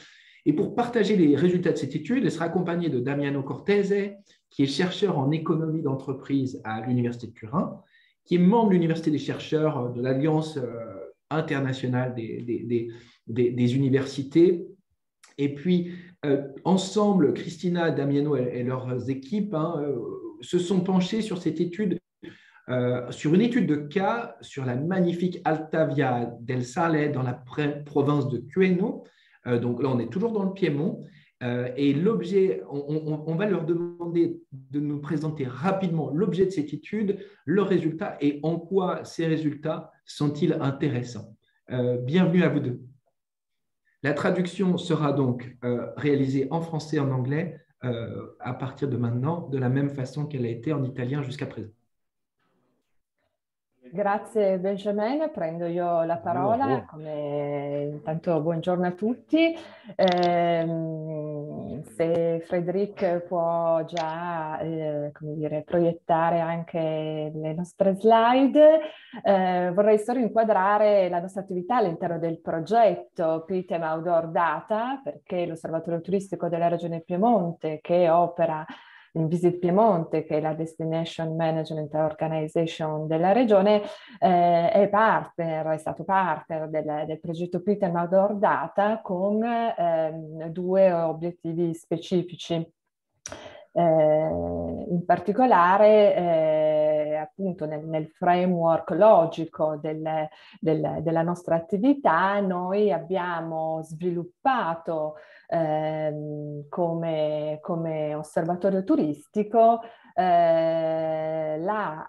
Et pour partager les résultats de cette étude, elle sera accompagnée de Damiano Cortese, qui est chercheur en économie d'entreprise à l'Université de Turin, qui est membre de l'Université des chercheurs de l'Alliance internationale des universités. Et puis, ensemble, Cristina, Damiano et leurs équipes se sont penchés sur cette étude, sur une étude de cas sur la magnifique Alta Via del Sale dans la province de Cueno. Donc là, on est toujours dans le Piémont. Et l'objet, on va leur demander de nous présenter rapidement l'objet de cette étude, leurs résultats et en quoi ces résultats sont-ils intéressants. Bienvenue à vous deux. La traduction sera donc réalisée en français et en anglais à partir de maintenant, de la même façon qu'elle a été en italien jusqu'à présent. Grazie Benjamin, prendo io la parola. Intanto buongiorno a tutti. Se Frédéric può già proiettare anche le nostre slide, vorrei solo inquadrare la nostra attività all'interno del progetto PITEM Outdoor Data, perché l'Osservatorio Turistico della Regione Piemonte, che opera in Visit Piemonte, che è la Destination Management Organization della regione, è stato partner del progetto PITEM Outdoor Data con due obiettivi specifici. In particolare appunto nel framework logico della nostra attività noi abbiamo sviluppato come osservatorio turistico la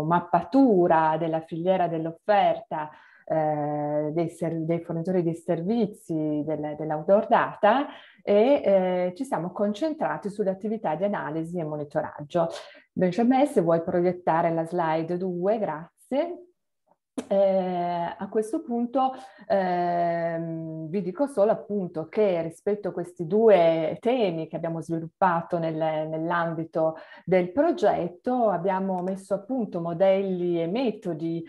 mappatura della filiera dell'offerta dei fornitori di servizi dell'outdoor data e ci siamo concentrati sulle attività di analisi e monitoraggio. Benjamin, se vuoi proiettare la slide 2, grazie. A questo punto vi dico solo appunto che rispetto a questi due temi che abbiamo sviluppato nell'ambito del progetto abbiamo messo a punto modelli e metodi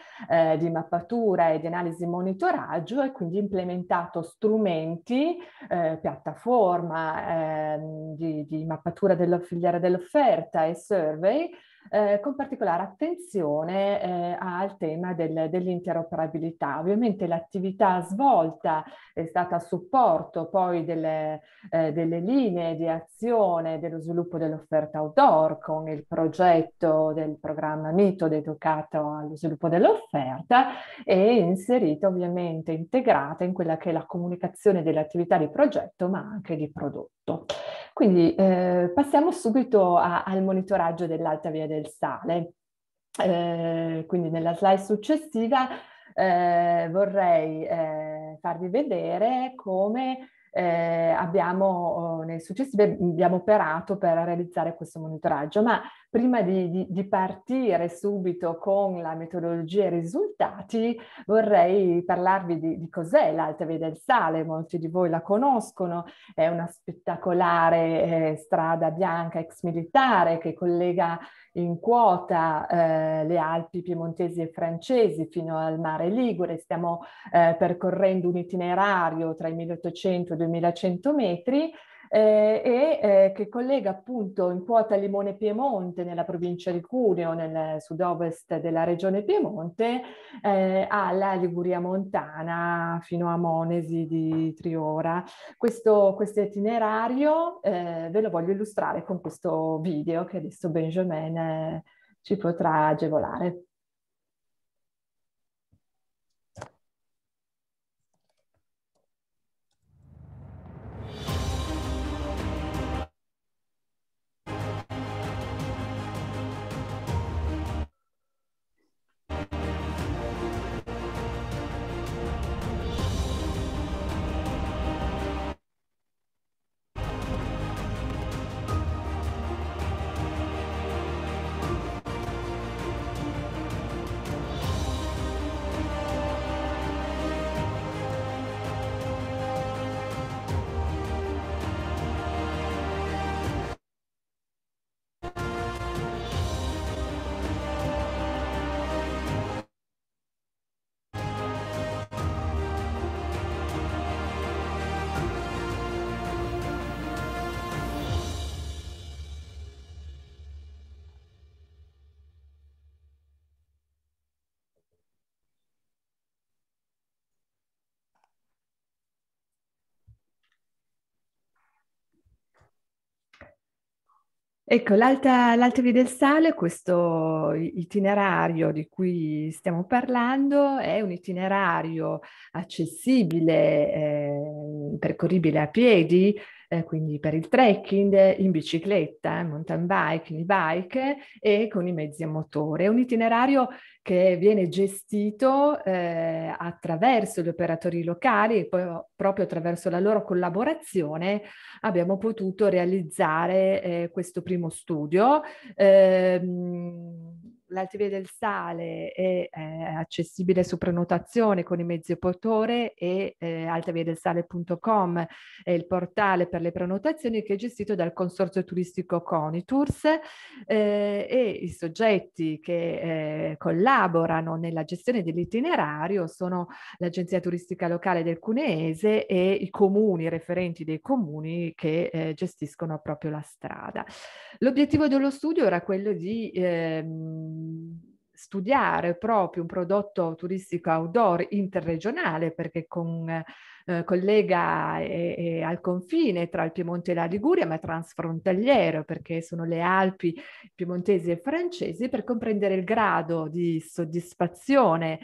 di mappatura e di analisi monitoraggio e quindi implementato strumenti, piattaforma di mappatura della filiera dell'offerta e survey con particolare attenzione al tema dell'interoperabilità. Ovviamente l'attività svolta è stata a supporto poi delle linee di azione dello sviluppo dell'offerta outdoor con il progetto del programma Mito dedicato allo sviluppo dell'offerta e inserita ovviamente integrata in quella che è la comunicazione delle attività di progetto ma anche di prodotto. Quindi passiamo subito al monitoraggio dell'Alta Via del Sale. Quindi nella slide successiva vorrei farvi vedere come nei successivi abbiamo operato per realizzare questo monitoraggio, ma prima di partire subito con la metodologia e i risultati vorrei parlarvi di cos'è l'Alta Via del Sale. Molti di voi la conoscono, è una spettacolare strada bianca ex militare che collega in quota le Alpi piemontesi e francesi fino al mare Ligure. Stiamo percorrendo un itinerario tra i 1800 e i 2100 metri che collega appunto in quota Limone Piemonte nella provincia di Cuneo, nel sud-ovest della regione Piemonte, alla Liguria montana fino a Monesi di Triora. Questo itinerario ve lo voglio illustrare con questo video che adesso Benjamin ci potrà agevolare. Ecco, l'Alta Via del Sale, questo itinerario di cui stiamo parlando, è un itinerario accessibile, percorribile a piedi, quindi per il trekking, in bicicletta, mountain bike, in e-bike e con i mezzi a motore. È un itinerario che viene gestito attraverso gli operatori locali e poi proprio attraverso la loro collaborazione abbiamo potuto realizzare questo primo studio. L'Alta Via del Sale è accessibile su prenotazione con i mezzi a motore e altaviadelsale.com è il portale per le prenotazioni che è gestito dal consorzio turistico Conitours e i soggetti che collaborano nella gestione dell'itinerario sono l'Agenzia Turistica Locale del Cuneese e i comuni, referenti dei comuni che gestiscono proprio la strada. L'obiettivo dello studio era quello di studiare proprio un prodotto turistico outdoor interregionale perché collega al confine tra il Piemonte e la Liguria, ma transfrontaliero perché sono le Alpi piemontesi e francesi, per comprendere il grado di soddisfazione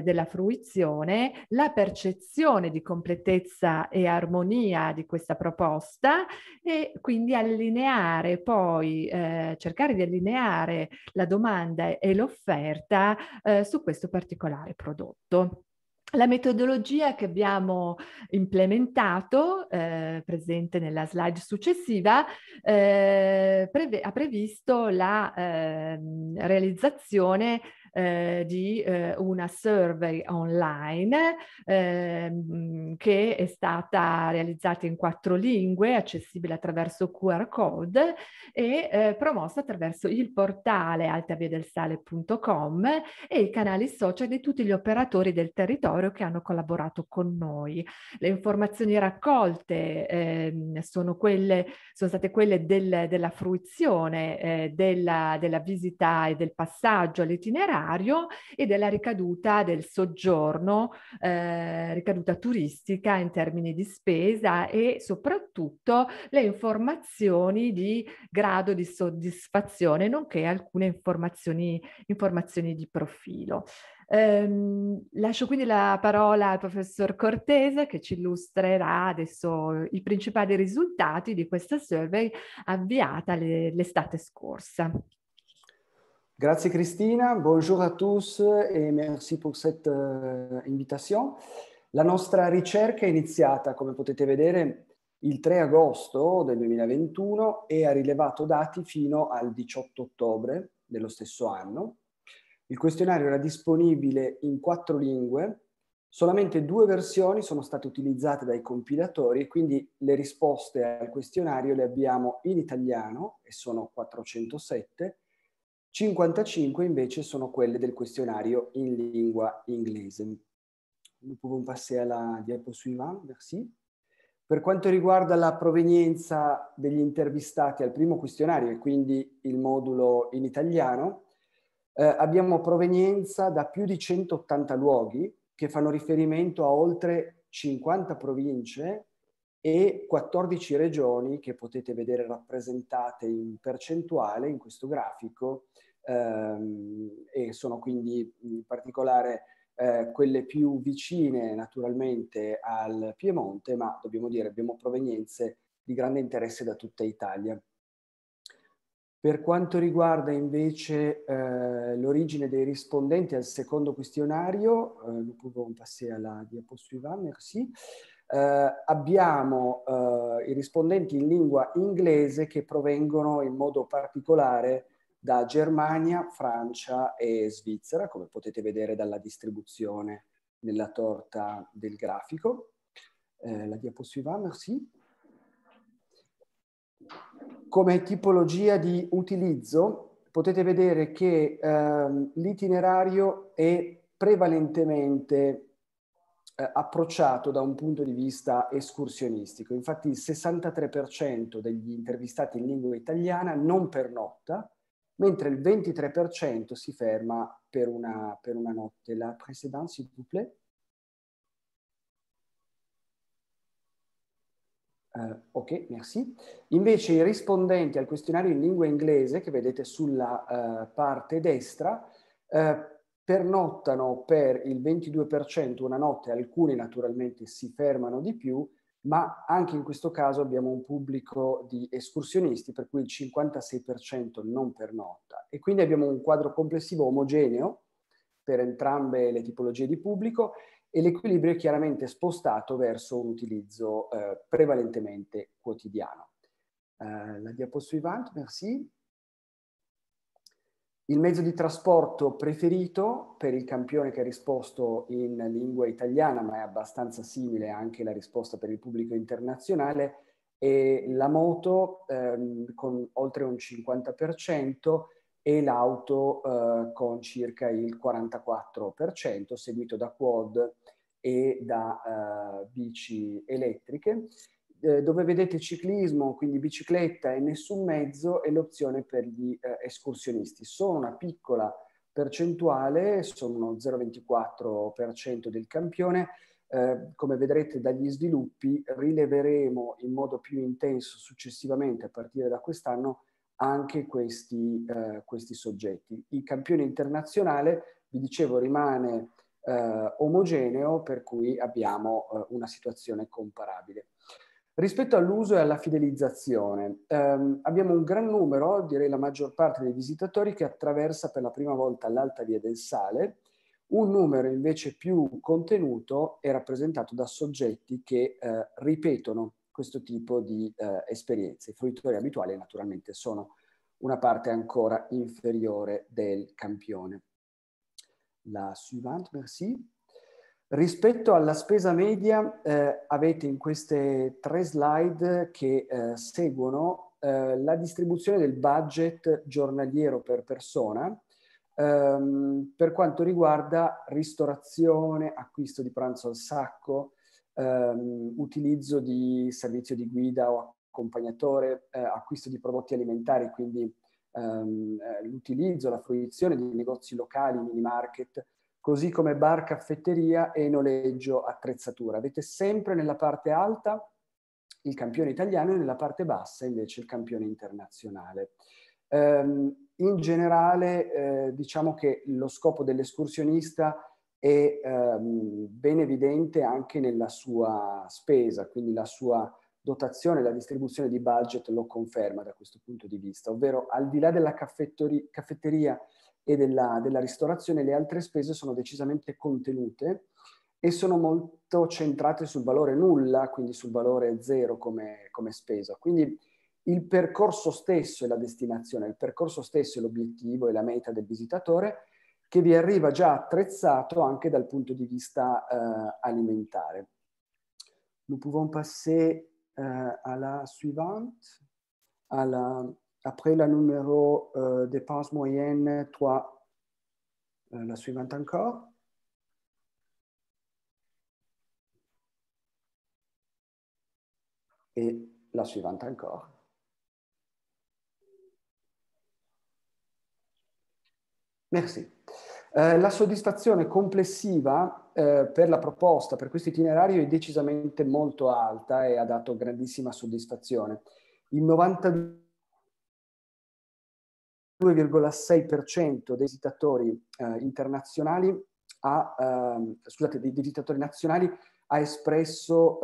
della fruizione, la percezione di completezza e armonia di questa proposta e quindi allineare poi, cercare di allineare la domanda e l'offerta su questo particolare prodotto. La metodologia che abbiamo implementato, presente nella slide successiva, ha previsto la realizzazione di una survey online che è stata realizzata in 4 lingue, accessibile attraverso QR code e promossa attraverso il portale altaviadelsale.com e i canali social di tutti gli operatori del territorio che hanno collaborato con noi. Le informazioni raccolte sono state quelle della fruizione della visita e del passaggio all'itinerario e della ricaduta del soggiorno, ricaduta turistica in termini di spesa e soprattutto le informazioni di grado di soddisfazione, nonché alcune informazioni di profilo. Lascio quindi la parola al professor Cortese che ci illustrerà adesso i principali risultati di questa survey avviata l'estate scorsa. Grazie Cristina, bonjour à tous et merci pour cette invitation. La nostra ricerca è iniziata, come potete vedere, il 3 agosto del 2021 e ha rilevato dati fino al 18 ottobre dello stesso anno. Il questionario era disponibile in 4 lingue, solamente 2 versioni sono state utilizzate dai compilatori e quindi le risposte al questionario le abbiamo in italiano e sono 407, 55 invece sono quelle del questionario in lingua inglese. Nous pouvons passer à la diapo suivante, merci. Per quanto riguarda la provenienza degli intervistati al primo questionario e quindi il modulo in italiano, abbiamo provenienza da più di 180 luoghi che fanno riferimento a oltre 50 province e 14 regioni che potete vedere rappresentate in percentuale in questo grafico e sono quindi in particolare quelle più vicine naturalmente al Piemonte, ma dobbiamo dire abbiamo provenienze di grande interesse da tutta Italia. Per quanto riguarda invece l'origine dei rispondenti al secondo questionario, nous pouvons passer à la diapo suivante, merci. Abbiamo i rispondenti in lingua inglese che provengono in modo particolare da Germania, Francia e Svizzera, come potete vedere dalla distribuzione nella torta del grafico. La diapo suivante, merci. Come tipologia di utilizzo potete vedere che l'itinerario è prevalentemente approcciato da un punto di vista escursionistico. Infatti il 63% degli intervistati in lingua italiana non pernotta, mentre il 23% si ferma per una notte. La précédente, s'il vous plaît. Ok, merci. Invece i rispondenti al questionario in lingua inglese, che vedete sulla parte destra, pernottano per il 22% una notte, alcuni naturalmente si fermano di più, ma anche in questo caso abbiamo un pubblico di escursionisti, per cui il 56% non pernotta. E quindi abbiamo un quadro complessivo omogeneo per entrambe le tipologie di pubblico e l'equilibrio è chiaramente spostato verso un utilizzo prevalentemente quotidiano. La diapo suivante, merci. Il mezzo di trasporto preferito per il campione che ha risposto in lingua italiana, ma è abbastanza simile anche la risposta per il pubblico internazionale, è la moto con oltre un 50% e l'auto con circa il 44%, seguito da quad e da bici elettriche. Dove vedete ciclismo, quindi bicicletta e nessun mezzo, è l'opzione per gli escursionisti. Sono una piccola percentuale, sono uno 0,24% del campione. Come vedrete dagli sviluppi rileveremo in modo più intenso successivamente a partire da quest'anno anche questi soggetti. Il campione internazionale, vi dicevo, rimane omogeneo, per cui abbiamo una situazione comparabile. Rispetto all'uso e alla fidelizzazione, abbiamo un gran numero, direi la maggior parte dei visitatori, che attraversa per la prima volta l'Alta Via del Sale. Un numero invece più contenuto è rappresentato da soggetti che ripetono questo tipo di esperienze. I fruitori abituali naturalmente sono una parte ancora inferiore del campione. La suivante, merci. Rispetto alla spesa media, avete in queste 3 slide che seguono la distribuzione del budget giornaliero per persona per quanto riguarda ristorazione, acquisto di pranzo al sacco, utilizzo di servizio di guida o accompagnatore, acquisto di prodotti alimentari, quindi l'utilizzo, la fruizione di negozi locali, mini market, così come bar, caffetteria e noleggio attrezzatura. Avete sempre nella parte alta il campione italiano e nella parte bassa invece il campione internazionale. In generale diciamo che lo scopo dell'escursionista è ben evidente anche nella sua spesa, quindi la sua dotazione, la distribuzione di budget lo conferma da questo punto di vista, ovvero al di là della caffetteria e della ristorazione, le altre spese sono decisamente contenute e sono molto centrate sul valore nulla, quindi sul valore zero come spesa. Quindi il percorso stesso è la destinazione, il percorso stesso è l'obiettivo e la meta del visitatore che vi arriva già attrezzato anche dal punto di vista alimentare. Nous pouvons passer à la suivante, après la numéro dépense moyenne 3, la suivante encore. Et la suivante encore. Merci. La soddisfazione complessiva per la proposta, per questo itinerario è decisamente molto alta e ha dato grandissima soddisfazione. Il 92,6% dei visitatori internazionali dei visitatori nazionali ha espresso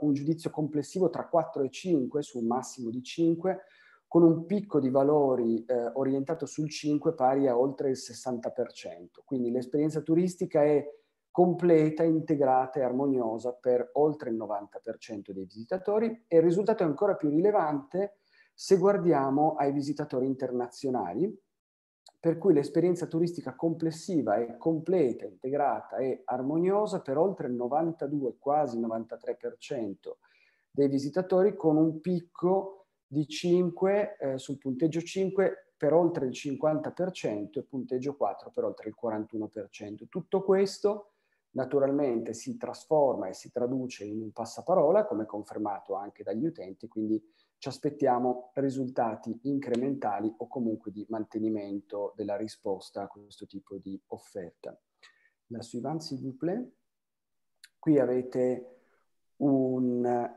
un giudizio complessivo tra 4 e 5 su un massimo di 5, con un picco di valori orientato sul 5 pari a oltre il 60%. Quindi l'esperienza turistica è completa, integrata e armoniosa per oltre il 90% dei visitatori e il risultato è ancora più rilevante se guardiamo ai visitatori internazionali, per cui l'esperienza turistica complessiva è completa, integrata e armoniosa per oltre il 92, quasi 93% dei visitatori, con un picco di 5 sul punteggio 5 per oltre il 50% e punteggio 4 per oltre il 41%. Tutto questo naturalmente si trasforma e si traduce in un passaparola, come confermato anche dagli utenti, quindi ci aspettiamo risultati incrementali o comunque di mantenimento della risposta a questo tipo di offerta. La suivante, s'il vous plaît. Qui avete un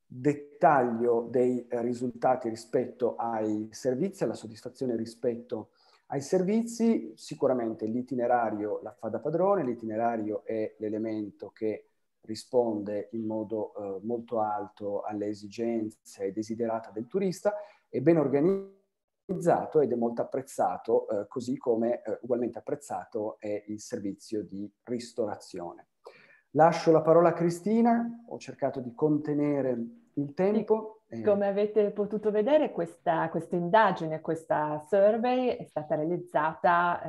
dettaglio dei risultati rispetto ai servizi, alla soddisfazione rispetto ai servizi. Sicuramente l'itinerario la fa da padrone, l'itinerario è l'elemento che risponde in modo molto alto alle esigenze e desiderata del turista, è ben organizzato ed è molto apprezzato, così come ugualmente apprezzato è il servizio di ristorazione. Lascio la parola a Cristina, ho cercato di contenere il tempo. Come avete potuto vedere, questa indagine, questa survey è stata realizzata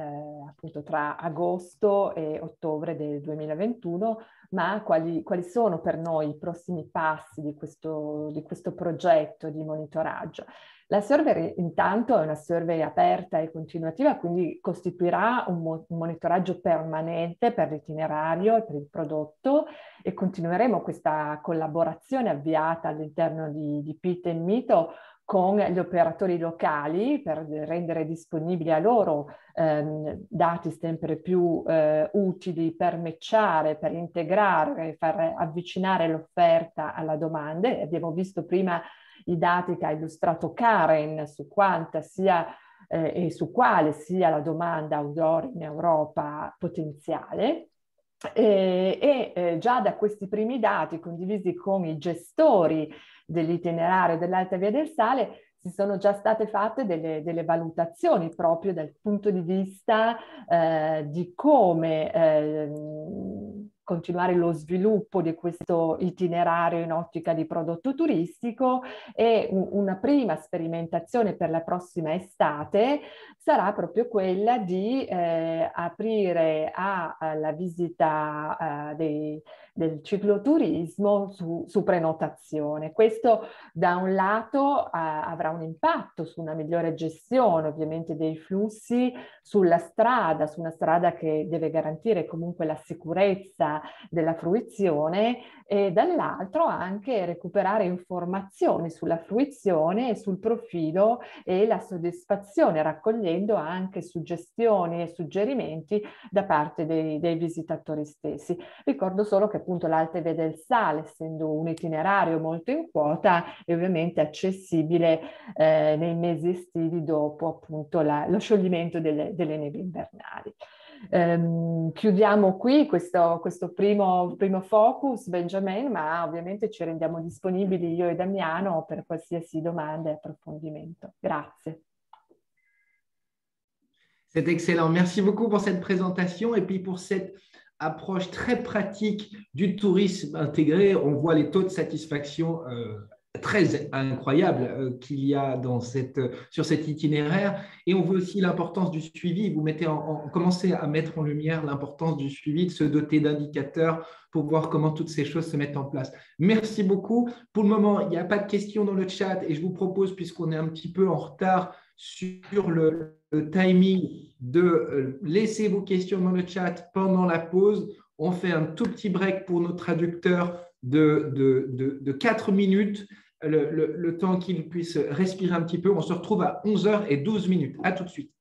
appunto tra agosto e ottobre del 2021, ma quali sono per noi i prossimi passi di questo progetto di monitoraggio? La survey intanto è una survey aperta e continuativa, quindi costituirà un monitoraggio permanente per l'itinerario e per il prodotto e continueremo questa collaborazione avviata all'interno di Pitt & Mito con gli operatori locali per rendere disponibili a loro dati sempre più utili per matchare, per integrare, far avvicinare l'offerta alla domanda. Abbiamo visto prima i dati che ha illustrato Karen su quanta sia e su quale sia la domanda outdoor in Europa potenziale. Già da questi primi dati condivisi con i gestori dell'itinerario dell'Alta Via del Sale si sono già state fatte delle valutazioni proprio dal punto di vista di come continuare lo sviluppo di questo itinerario in ottica di prodotto turistico, e una prima sperimentazione per la prossima estate sarà proprio quella di aprire alla visita del cicloturismo su prenotazione. Questo da un lato avrà un impatto su una migliore gestione ovviamente dei flussi sulla strada, su una strada che deve garantire comunque la sicurezza della fruizione, e dall'altro anche recuperare informazioni sulla fruizione e sul profilo e la soddisfazione, raccogliendo anche suggestioni e suggerimenti da parte dei visitatori stessi. Ricordo solo che appunto l'Alte Via del Sale, essendo un itinerario molto in quota, è ovviamente accessibile nei mesi estivi dopo appunto lo scioglimento delle nevi invernali. Chiudiamo qui questo primo focus, Benjamin, ma ovviamente ci rendiamo disponibili io e Damiano per qualsiasi domanda e approfondimento. Grazie. C'est excellent. Merci beaucoup pour cette présentation et puis pour cette approche très pratique du tourisme intégré. On voit les taux de satisfaction très incroyables qu'il y a sur cet itinéraire, et on voit aussi l'importance du suivi. Vous commencez à mettre en lumière l'importance du suivi, de se doter d'indicateurs pour voir comment toutes ces choses se mettent en place. Merci beaucoup. Pour le moment, il n'y a pas de questions dans le chat et je vous propose, puisqu'on est un petit peu en retard sur le timing, de laisser vos questions dans le chat pendant la pause. On fait un tout petit break pour nos traducteurs de 4 minutes, le temps qu'ils puissent respirer un petit peu. On se retrouve à 11h12. À tout de suite.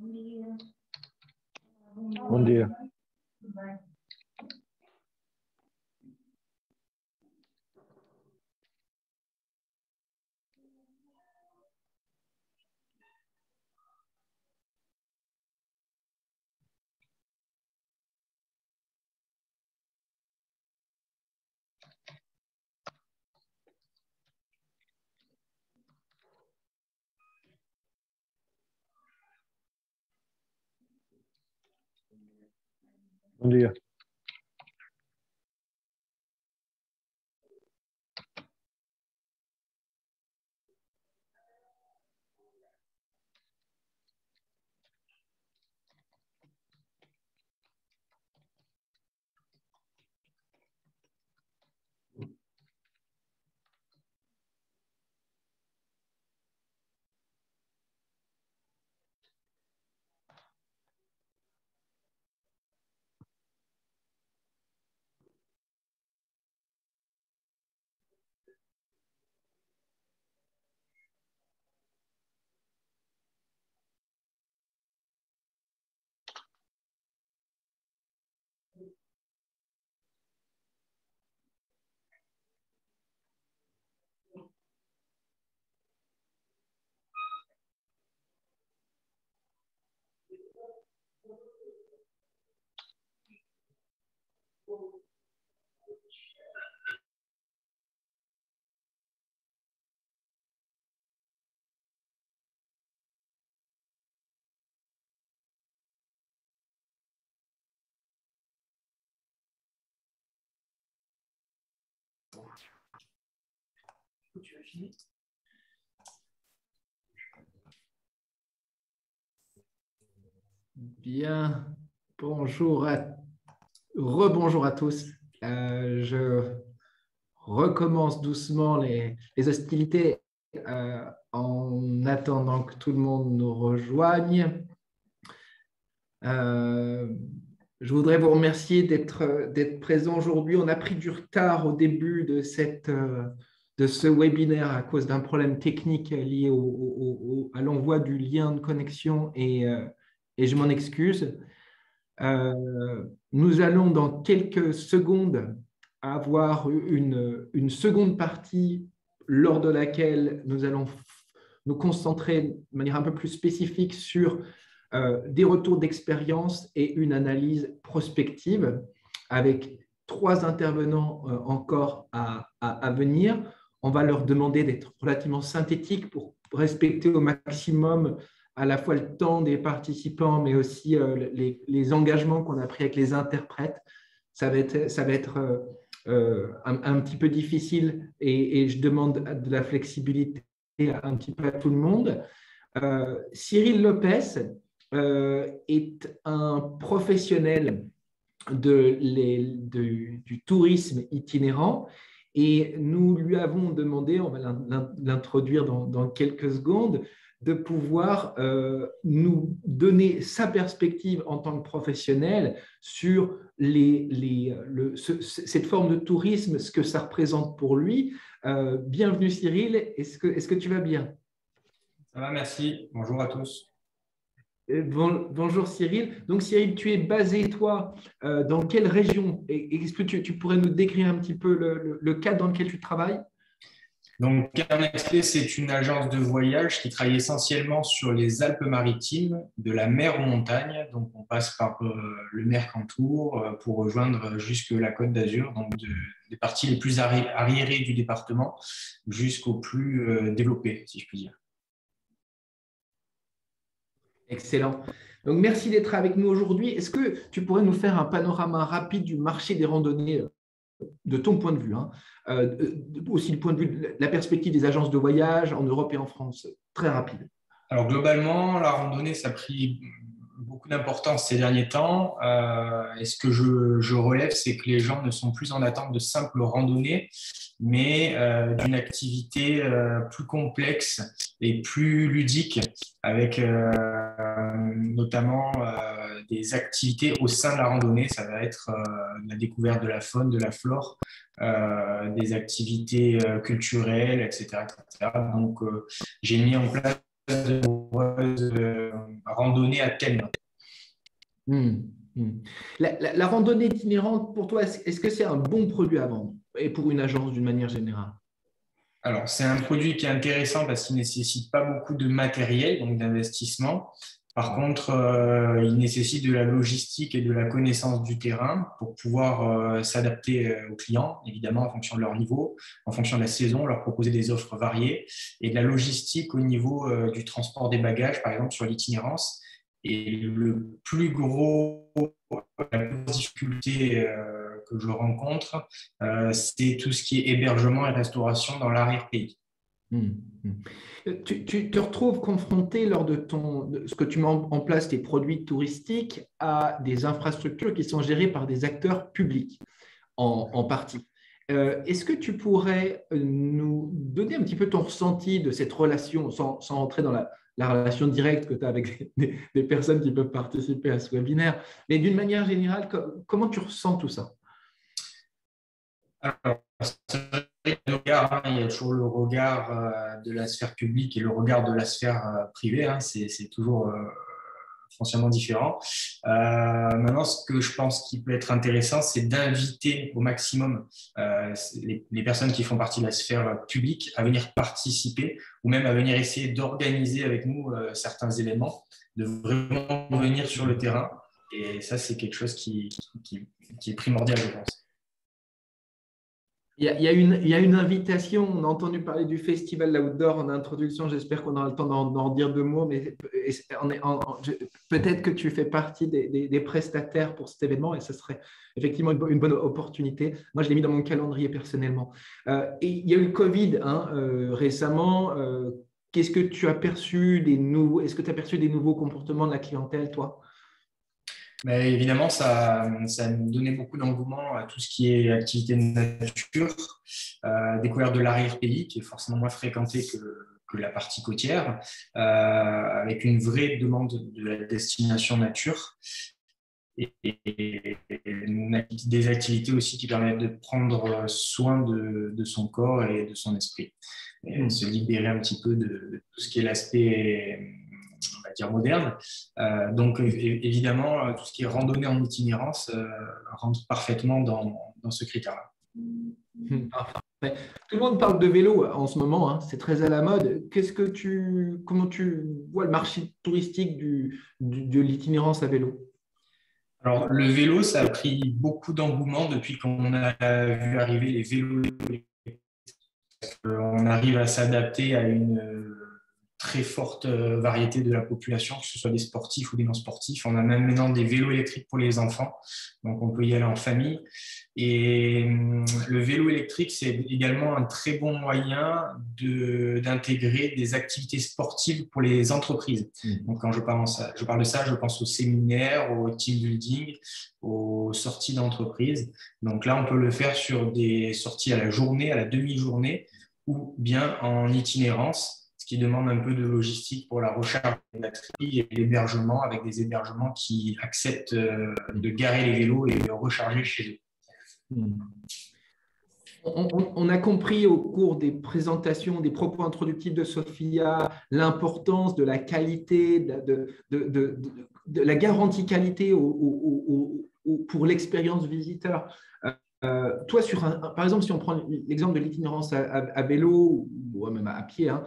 Bom dia. Bom dia. Bien, rebonjour à tous. Je recommence doucement les hostilités en attendant que tout le monde nous rejoigne. Je voudrais vous remercier d'être présent aujourd'hui. On a pris du retard au début de ce webinaire à cause d'un problème technique lié à l'envoi du lien de connexion et je m'en excuse. Nous allons dans quelques secondes avoir une seconde partie lors de laquelle nous allons nous concentrer de manière un peu plus spécifique sur des retours d'expérience et une analyse prospective avec 3 intervenants encore à venir. On va leur demander d'être relativement synthétiques pour respecter au maximum à la fois le temps des participants, mais aussi les engagements qu'on a pris avec les interprètes. Ça va être un petit peu difficile et je demande de la flexibilité un petit peu à tout le monde. Cyril Lopez est un professionnel du tourisme itinérant et nous lui avons demandé, on va l'introduire dans quelques secondes, de pouvoir nous donner sa perspective en tant que professionnel sur cette forme de tourisme, ce que ça représente pour lui. Bienvenue Cyril, est-ce que tu vas bien? Ça va, merci. Bonjour à tous. Bonjour Cyril. Donc Cyril, tu es basé, toi, dans quelle région? Est-ce que tu pourrais nous décrire un petit peu le cadre dans lequel tu travailles? Donc, Carnexpé, c'est une agence de voyage qui travaille essentiellement sur les Alpes-Maritimes, de la mer aux montagnes. Donc, on passe par le Mercantour pour rejoindre jusque la Côte d'Azur, donc des parties les plus arriérées du département jusqu'aux plus développées, si je puis dire. Excellent. Donc, merci d'être avec nous aujourd'hui. Est-ce que tu pourrais nous faire un panorama rapide du marché des randonnées de ton point de vue, hein, aussi le point de vue de la perspective des agences de voyage en Europe et en France, très rapide. Alors globalement, la randonnée, ça a pris beaucoup d'importance ces derniers temps. Et ce que je relève, c'est que les gens ne sont plus en attente de simples randonnées, mais d'une activité plus complexe et plus ludique, avec notamment des activités au sein de la randonnée. Ça va être la découverte de la faune, de la flore, des activités culturelles, etc. etc. Donc, j'ai mis en place de nombreuses randonnées à thème. La randonnée itinérante, pour toi, est-ce que c'est un bon produit à vendre et pour une agence d'une manière générale? Alors, c'est un produit qui est intéressant parce qu'il ne nécessite pas beaucoup de matériel, donc d'investissement. Par contre, il nécessite de la logistique et de la connaissance du terrain pour pouvoir s'adapter aux clients, évidemment, en fonction de leur niveau, en fonction de la saison, leur proposer des offres variées et de la logistique au niveau du transport des bagages, par exemple, sur l'itinérance. Et la plus grosse difficulté que je rencontre, c'est tout ce qui est hébergement et restauration dans l'arrière-pays. Tu te retrouves confronté lors de ce que tu mets en place, tes produits touristiques, à des infrastructures qui sont gérées par des acteurs publics en partie. Est-ce que tu pourrais nous donner un petit peu ton ressenti de cette relation, sans rentrer dans la relation directe que tu as avec des personnes qui peuvent participer à ce webinaire, mais d'une manière générale, comment tu ressens tout ça? Alors, il y a toujours le regard de la sphère publique et le regard de la sphère privée. C'est toujours foncièrement différent. Maintenant, ce que je pense qui peut être intéressant, c'est d'inviter au maximum les personnes qui font partie de la sphère publique à venir participer ou même à venir essayer d'organiser avec nous certains événements, de vraiment venir sur le terrain Et ça, c'est quelque chose qui est primordial, je pense. Il y a une invitation, on a entendu parler du festival Outdoor en introduction, j'espère qu'on aura le temps d'en redire 2 mots, mais peut-être que tu fais partie des prestataires pour cet événement et ce serait effectivement une bonne opportunité. Moi, je l'ai mis dans mon calendrier personnellement. Et il y a eu le Covid récemment. Qu'est-ce que tu as perçu est-ce que tu as perçu des nouveaux comportements de la clientèle, toi ? Mais évidemment, ça me donnait beaucoup d'engouement à tout ce qui est activité de nature, découverte de l'arrière-pays, qui est forcément moins fréquentée que la partie côtière, avec une vraie demande de la destination nature et des activités aussi qui permettent de prendre soin de son corps et de son esprit. Et se libérer un petit peu de tout ce qui est l'aspect, on va dire, moderne. Donc, évidemment, tout ce qui est randonnée en itinérance rentre parfaitement dans ce critère-là. Parfait. Tout le monde parle de vélo en ce moment, hein, c'est très à la mode. Comment tu vois le marché touristique de l'itinérance à vélo ? Alors, le vélo, ça a pris beaucoup d'engouement depuis qu'on a vu arriver les vélos. On arrive à s'adapter à une très forte variété de la population, que ce soit des sportifs ou des non-sportifs. On a même maintenant des vélos électriques pour les enfants, donc on peut y aller en famille. Et le vélo électrique, c'est également un très bon moyen d'intégrer des activités sportives pour les entreprises. Donc quand je parle de ça, je pense aux séminaires, au team building, aux sorties d'entreprise. Donc là, on peut le faire sur des sorties à la journée, à la demi-journée, ou bien en itinérance, qui demande un peu de logistique pour la recharge des batteries et l'hébergement, avec des hébergements qui acceptent de garer les vélos et de recharger chez eux. On a compris au cours des présentations, des propos introductifs de Sophia, l'importance de la qualité, de la garantie qualité pour l'expérience visiteur. Toi, par exemple, si on prend l'exemple de l'itinérance à vélo ou même à pied, hein,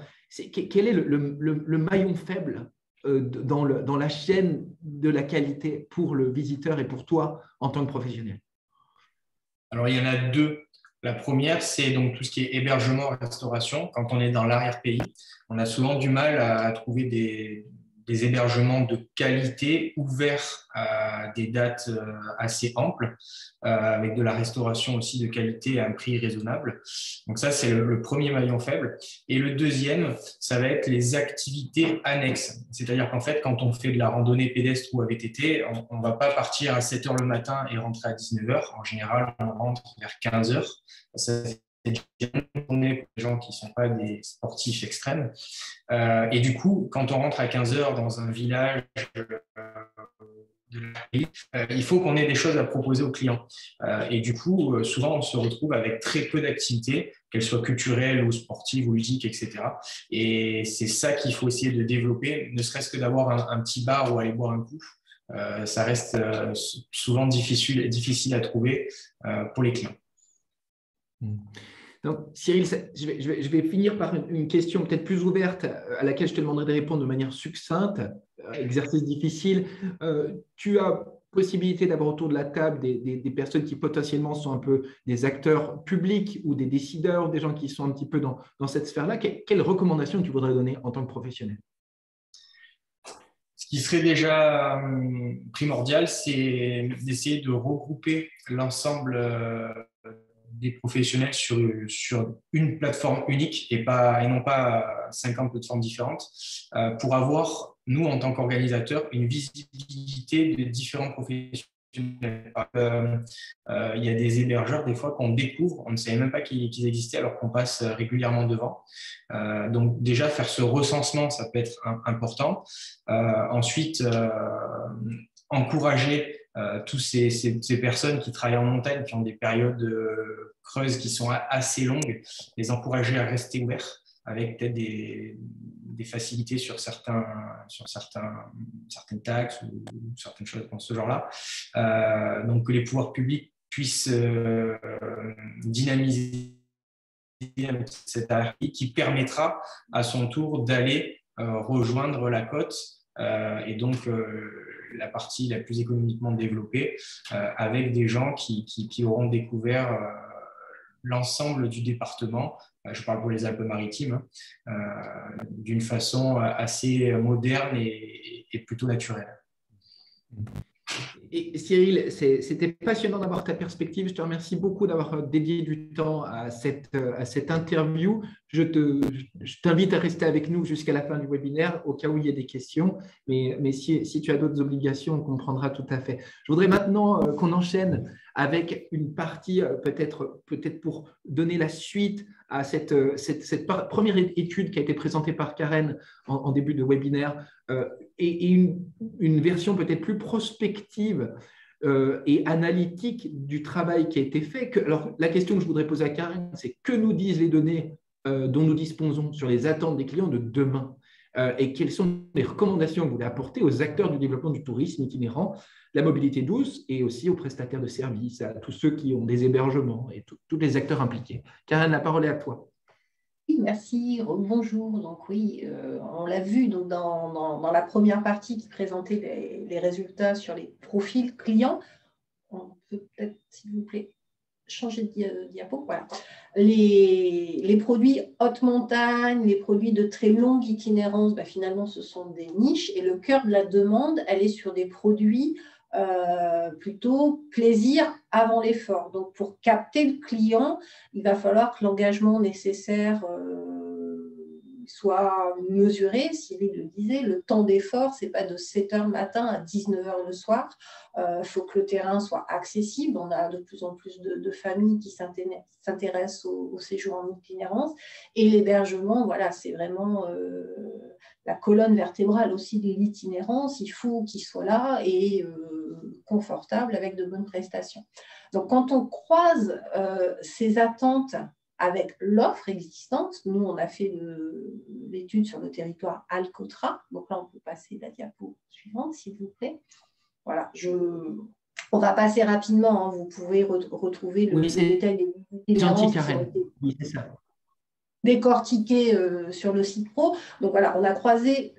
quel est le maillon faible dans la chaîne de la qualité pour le visiteur et pour toi en tant que professionnel? Alors, il y en a 2. La première, c'est donc tout ce qui est hébergement, restauration. Quand on est dans l'arrière-pays, on a souvent du mal à trouver des hébergements de qualité ouverts à des dates assez amples, avec de la restauration aussi de qualité à un prix raisonnable. Donc ça, c'est le premier maillon faible. Et le deuxième, ça va être les activités annexes. C'est-à-dire qu'en fait, quand on fait de la randonnée pédestre ou à VTT, on ne va pas partir à 7 h le matin et rentrer à 19 h. En général, on rentre vers 15 h. Ça fait une journée pour les gens qui ne sont pas des sportifs extrêmes. Et du coup, quand on rentre à 15 h dans un village de la pays, il faut qu'on ait des choses à proposer aux clients. Et du coup, souvent, on se retrouve avec très peu d'activités, qu'elles soient culturelles ou sportives ou ludiques, etc. Et c'est ça qu'il faut essayer de développer, ne serait-ce que d'avoir un petit bar où aller boire un coup. Ça reste souvent difficile à trouver pour les clients. Donc, Cyril, je vais finir par une question peut-être plus ouverte à laquelle je te demanderai de répondre de manière succincte. Exercice difficile. Tu as possibilité d'avoir autour de la table des personnes qui potentiellement sont un peu des acteurs publics ou des décideurs, des gens qui sont un petit peu dans cette sphère-là. Quelles recommandations tu voudrais donner en tant que professionnel? Ce qui serait déjà primordial, c'est d'essayer de regrouper l'ensemble des professionnels sur une plateforme unique et non pas 50 plateformes différentes pour avoir, nous, en tant qu'organisateurs, une visibilité de différents professionnels. Il y a des hébergeurs, des fois, qu'on découvre, on ne savait même pas qu'ils existaient alors qu'on passe régulièrement devant. Donc, déjà, faire ce recensement, ça peut être important. Ensuite, encourager toutes ces personnes qui travaillent en montagne, qui ont des périodes creuses qui sont assez longues, les encourager à rester ouverts avec peut-être des facilités sur certaines taxes ou certaines choses dans ce genre-là. Donc que les pouvoirs publics puissent dynamiser cette arrêt qui permettra à son tour d'aller rejoindre la côte et donc la partie la plus économiquement développée, avec des gens qui auront découvert l'ensemble du département, je parle pour les Alpes-Maritimes, d'une façon assez moderne et plutôt naturelle. Et Cyril, c'était passionnant d'avoir ta perspective. Je te remercie beaucoup d'avoir dédié du temps à cette interview. Je t'invite à rester avec nous jusqu'à la fin du webinaire au cas où il y a des questions. Mais si tu as d'autres obligations, on comprendra tout à fait. Je voudrais maintenant qu'on enchaîne avec une partie, peut-être pour donner la suite à cette première étude qui a été présentée par Karen en début de webinaire, et une version peut-être plus prospective et analytique du travail qui a été fait. Alors, la question que je voudrais poser à Karen, c'est que nous disent les données dont nous disposons sur les attentes des clients de demain, et quelles sont les recommandations que vous voulez apporter aux acteurs du développement du tourisme itinérant, la mobilité douce, et aussi aux prestataires de services, à tous ceux qui ont des hébergements et tous les acteurs impliqués. Karen, la parole est à toi. Oui, merci, bonjour. Donc oui, on l'a vu donc, dans la première partie qui présentait les résultats sur les profils clients. On peut peut-être, s'il vous plaît, changer de diapo. Voilà. Les produits haute montagne, les produits de très longue itinérance, finalement, ce sont des niches. Et le cœur de la demande, elle est sur des produits plutôt plaisir avant l'effort. Donc, pour capter le client, il va falloir que l'engagement nécessaire soit mesuré. Cyril le disait, le temps d'effort, ce n'est pas de 7h le matin à 19h le soir. Il faut que le terrain soit accessible. On a de plus en plus de familles qui s'intéressent au séjour en itinérance. Et l'hébergement, voilà, c'est vraiment la colonne vertébrale aussi de l'itinérance. Il faut qu'il soit là et confortable avec de bonnes prestations. Donc, quand on croise ces attentes avec l'offre existante, nous, on a fait l'étude sur le territoire Alcotra. Donc là, on peut passer la diapo suivante, s'il vous plaît. Voilà, on va passer rapidement. Vous pouvez retrouver le détail des gentil, Karen. Oui, c'est ça. Décortiqués sur le site pro. Donc voilà, on a croisé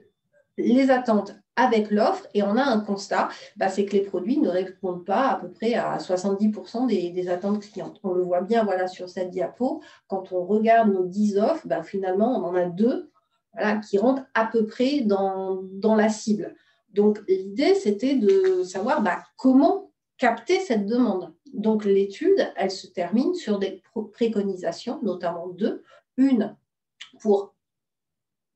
les attentes avec l'offre et on a un constat, c'est que les produits ne répondent pas à peu près à 70% des attentes clientes. On le voit bien voilà, sur cette diapo. Quand on regarde nos 10 offres, finalement, on en a 2 qui rentrent à peu près dans la cible. Donc, l'idée, c'était de savoir comment capter cette demande. Donc, l'étude, elle se termine sur des préconisations, notamment 2. Une, pour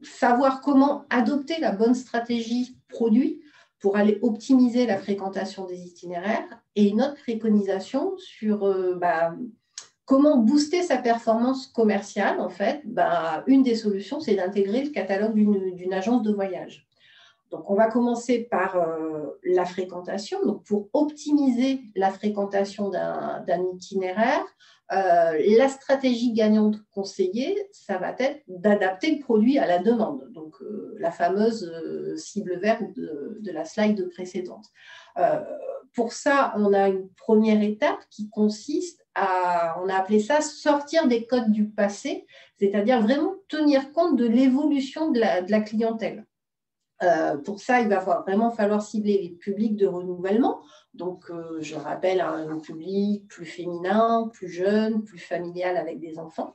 savoir comment adopter la bonne stratégie produit pour aller optimiser la fréquentation des itinéraires, et une autre préconisation sur comment booster sa performance commerciale. En fait, une des solutions, c'est d'intégrer le catalogue d'une agence de voyage. Donc, on va commencer par la fréquentation. Donc, pour optimiser la fréquentation d'un itinéraire, la stratégie gagnante conseillée, ça va être d'adapter le produit à la demande. Donc, la fameuse cible verte de la slide précédente. Pour ça, on a une première étape qui consiste on a appelé ça sortir des codes du passé, c'est-à-dire vraiment tenir compte de l'évolution de la clientèle. Pour ça, il va vraiment falloir cibler les publics de renouvellement. Donc, je rappelle, un public plus féminin, plus jeune, plus familial avec des enfants.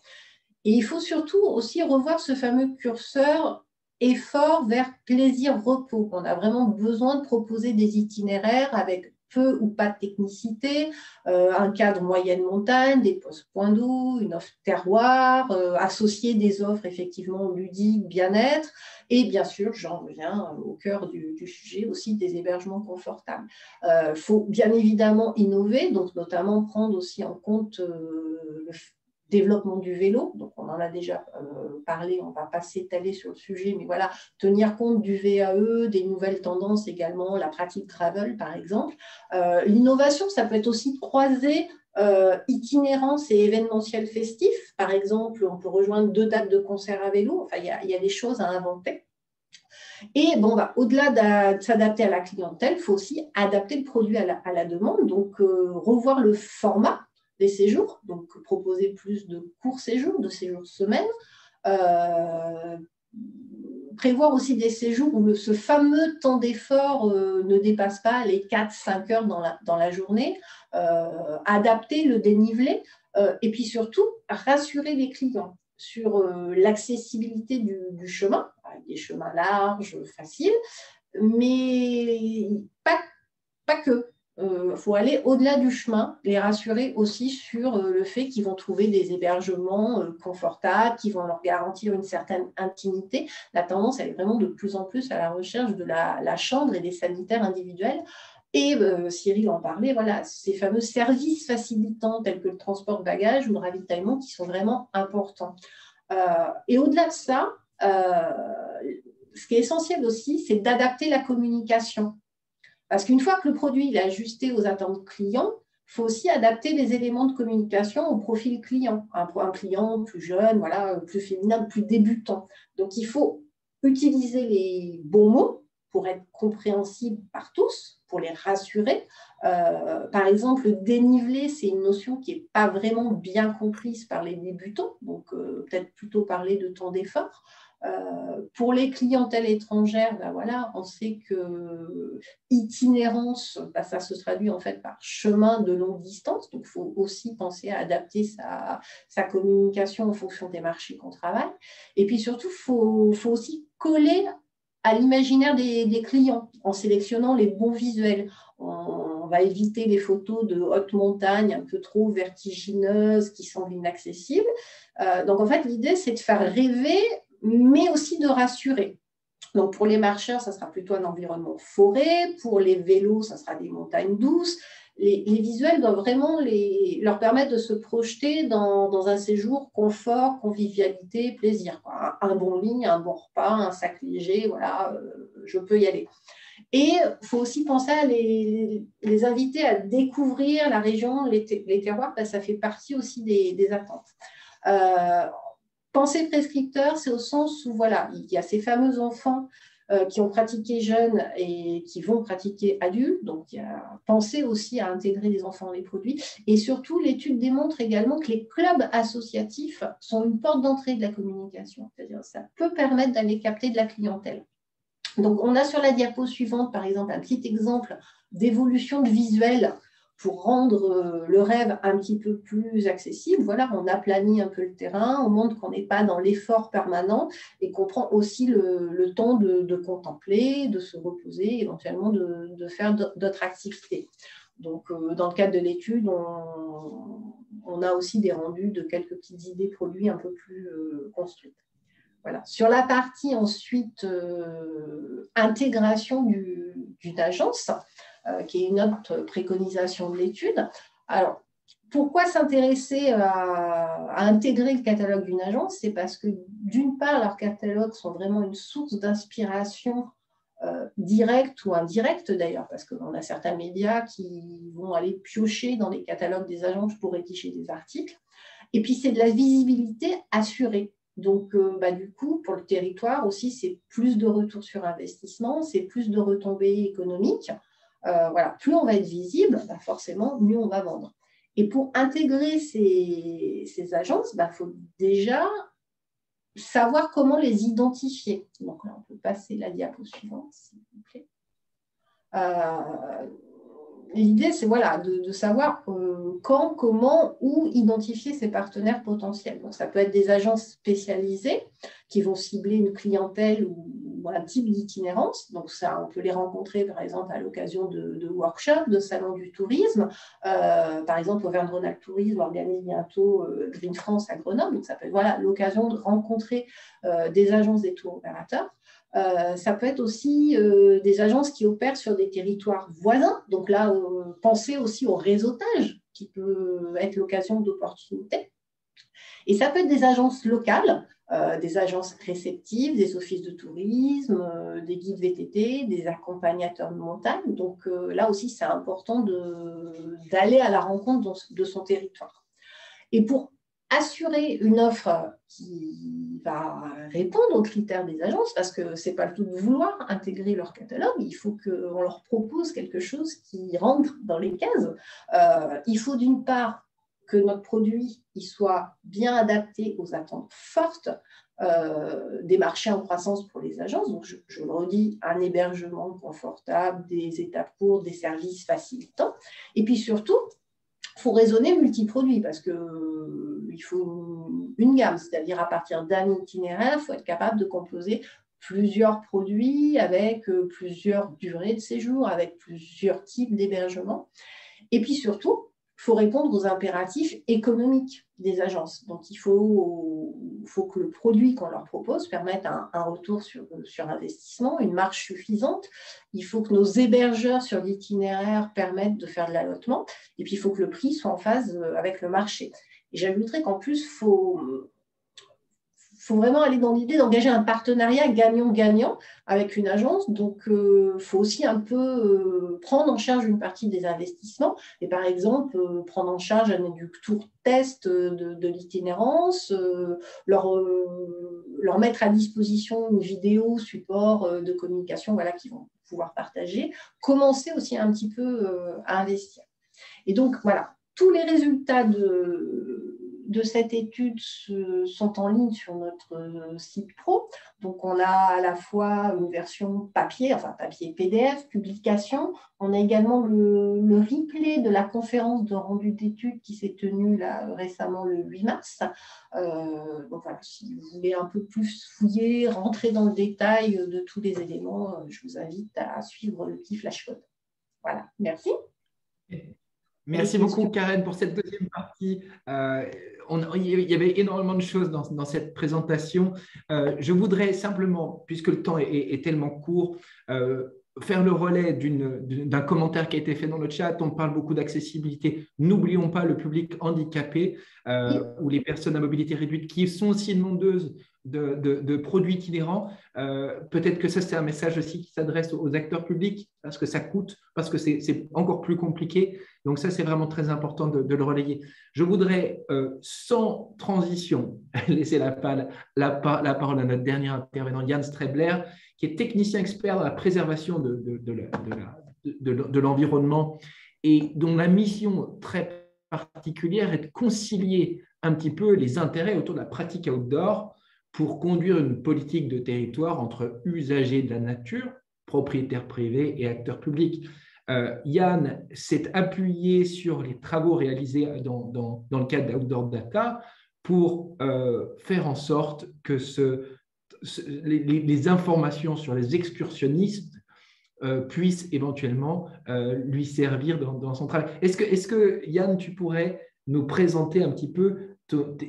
Et il faut surtout aussi revoir ce fameux curseur effort vers plaisir-repos. On a vraiment besoin de proposer des itinéraires avec peu ou pas de technicité, un cadre moyenne montagne, des postes points d'eau, une offre terroir, associer des offres effectivement ludiques, bien-être, et bien sûr, j'en reviens au cœur du sujet aussi, des hébergements confortables. Il faut bien évidemment innover, donc notamment prendre aussi en compte le développement du vélo, donc on en a déjà parlé, on ne va pas s'étaler sur le sujet, mais voilà, tenir compte du VAE, des nouvelles tendances également, la pratique travel par exemple. L'innovation, ça peut être aussi de croiser itinérance et événementiel festif. Par exemple, on peut rejoindre 2 dates de concert à vélo, enfin il y a des choses à inventer. Et au-delà de s'adapter à la clientèle, il faut aussi adapter le produit à la demande, donc revoir le format des séjours, donc proposer plus de courts séjours, de séjours semaines, prévoir aussi des séjours où ce fameux temps d'effort ne dépasse pas les 4-5 heures dans la journée, adapter le dénivelé et puis surtout rassurer les clients sur l'accessibilité du chemin, des chemins larges, faciles, mais pas que. Il faut aller au-delà du chemin, les rassurer aussi sur le fait qu'ils vont trouver des hébergements confortables, qui vont leur garantir une certaine intimité. La tendance, elle est vraiment de plus en plus à la recherche de la chambre et des sanitaires individuels. Et Cyril en parlait, voilà, ces fameux services facilitants tels que le transport de bagages ou le ravitaillement qui sont vraiment importants. Et au-delà de ça, ce qui est essentiel aussi, c'est d'adapter la communication. Parce qu'une fois que le produit est ajusté aux attentes clients, il faut aussi adapter les éléments de communication au profil client. Un client plus jeune, voilà, plus féminin, plus débutant. Donc, il faut utiliser les bons mots pour être compréhensible par tous, pour les rassurer. Par exemple, le dénivelé, c'est une notion qui n'est pas vraiment bien comprise par les débutants, donc peut-être plutôt parler de temps d'effort. Pour les clientèles étrangères, ben voilà, on sait que itinérance, ben ça se traduit en fait par chemin de longue distance. Donc, il faut aussi penser à adapter sa communication en fonction des marchés qu'on travaille. Et puis surtout, il faut aussi coller à l'imaginaire des clients en sélectionnant les bons visuels. On va éviter les photos de haute montagne un peu trop vertigineuses qui semblent inaccessibles. Donc, en fait, l'idée, c'est de faire rêver, mais aussi de rassurer. Donc, pour les marcheurs, ça sera plutôt un environnement forêt. Pour les vélos, ça sera des montagnes douces. Les visuels doivent vraiment leur permettre de se projeter dans un séjour confort, convivialité, plaisir. Un bon lit, un bon repas, un sac léger, voilà, je peux y aller. Et il faut aussi penser à les inviter à découvrir la région, les terroirs, parce que ça fait partie aussi des attentes. Penser prescripteur, c'est au sens où voilà, il y a ces fameux enfants qui ont pratiqué jeunes et qui vont pratiquer adultes. Donc, il y a penser aussi à intégrer les enfants dans les produits. Et surtout, l'étude démontre également que les clubs associatifs sont une porte d'entrée de la communication. C'est-à-dire ça peut permettre d'aller capter de la clientèle. Donc, on a sur la diapo suivante, par exemple, un petit exemple d'évolution de visuel pour rendre le rêve un petit peu plus accessible. Voilà, on aplanit un peu le terrain, on montre qu'on n'est pas dans l'effort permanent et qu'on prend aussi le temps de contempler, de se reposer, éventuellement de faire d'autres activités. Donc, dans le cadre de l'étude, on a aussi des rendus de quelques petites idées produits un peu plus construites. Voilà. Sur la partie ensuite intégration d'une agence, qui est une autre préconisation de l'étude. Alors, pourquoi s'intéresser à intégrer le catalogue d'une agence? C'est parce que d'une part, leurs catalogues sont vraiment une source d'inspiration directe ou indirecte d'ailleurs, parce qu'on a certains médias qui vont aller piocher dans les catalogues des agences pour rédiger des articles. Et puis, c'est de la visibilité assurée. Donc, du coup, pour le territoire aussi, c'est plus de retour sur investissement, c'est plus de retombées économiques. Voilà, plus on va être visible, forcément, mieux on va vendre. Et pour intégrer ces agences, il faut déjà savoir comment les identifier. Donc là, on peut passer la diapo suivante, s'il vous plaît. L'idée, c'est voilà, de savoir quand, comment, où identifier ses partenaires potentiels. Donc, ça peut être des agences spécialisées qui vont cibler une clientèle ou un type d'itinérance. Donc, ça, on peut les rencontrer, par exemple, à l'occasion de workshops, de salons du tourisme. Par exemple, Auvergne-Rhône-Alpes Tourisme organise bientôt Green France à Grenoble. Donc, ça peut être voilà, l'occasion de rencontrer des agences des tours opérateurs. Ça peut être aussi des agences qui opèrent sur des territoires voisins. Donc là, pensez aussi au réseautage qui peut être l'occasion d'opportunités. Et ça peut être des agences locales, des agences réceptives, des offices de tourisme, des guides VTT, des accompagnateurs de montagne. Donc là aussi, c'est important d'aller à la rencontre de son territoire. Et pour assurer une offre qui va répondre aux critères des agences, parce que ce n'est pas le tout de vouloir intégrer leur catalogue, il faut qu'on leur propose quelque chose qui rentre dans les cases. Il faut d'une part que notre produit il soit bien adapté aux attentes fortes des marchés en croissance pour les agences. Donc, je le redis, un hébergement confortable, des étapes courtes, des services facilitants. Et puis surtout, il faut raisonner multiproduits parce qu'il faut une gamme, c'est-à-dire à partir d'un itinéraire, il faut être capable de composer plusieurs produits avec plusieurs durées de séjour, avec plusieurs types d'hébergement. Et puis surtout, il faut répondre aux impératifs économiques des agences. Donc, il faut que le produit qu'on leur propose permette un retour sur investissement, une marge suffisante. Il faut que nos hébergeurs sur l'itinéraire permettent de faire de l'allotement. Et puis, il faut que le prix soit en phase avec le marché. Et j'ajouterais qu'en plus, il faut vraiment aller dans l'idée d'engager un partenariat gagnant-gagnant avec une agence. Donc, il faut aussi un peu prendre en charge une partie des investissements et, par exemple, prendre en charge un tour test de l'itinérance, leur mettre à disposition une vidéo support de communication qu'ils vont pouvoir partager, commencer aussi un petit peu à investir. Et donc, voilà, tous les résultats de cette étude sont en ligne sur notre site pro. Donc, on a à la fois une version papier, enfin papier PDF, publication. On a également le replay de la conférence de rendu d'études qui s'est tenue là, récemment le 8 mars. Donc, voilà, si vous voulez un peu plus fouiller, rentrer dans le détail de tous les éléments, je vous invite à suivre le petit flashcode. Voilà, merci. Merci beaucoup, Karen, pour cette deuxième partie. Il y avait énormément de choses dans cette présentation. Je voudrais simplement, puisque le temps est tellement court, faire le relais d'un commentaire qui a été fait dans le chat. On parle beaucoup d'accessibilité. N'oublions pas le public handicapé ou les personnes à mobilité réduite qui sont aussi demandeuses de produits itinérants. Peut-être que ça, c'est un message aussi qui s'adresse aux acteurs publics parce que ça coûte, parce que c'est encore plus compliqué. Donc ça, c'est vraiment très important de le relayer. Je voudrais, sans transition, laisser la parole à notre dernier intervenant, Yann Strebler, qui est technicien expert dans la préservation de l'environnement et dont la mission très particulière est de concilier un petit peu les intérêts autour de la pratique outdoor pour conduire une politique de territoire entre usagers de la nature, propriétaires privés et acteurs publics. Yann s'est appuyé sur les travaux réalisés dans le cadre d'Outdoor Data pour faire en sorte que les informations sur les excursionnistes puissent éventuellement lui servir dans son travail. Est-ce que, Yann, tu pourrais nous présenter un petit peu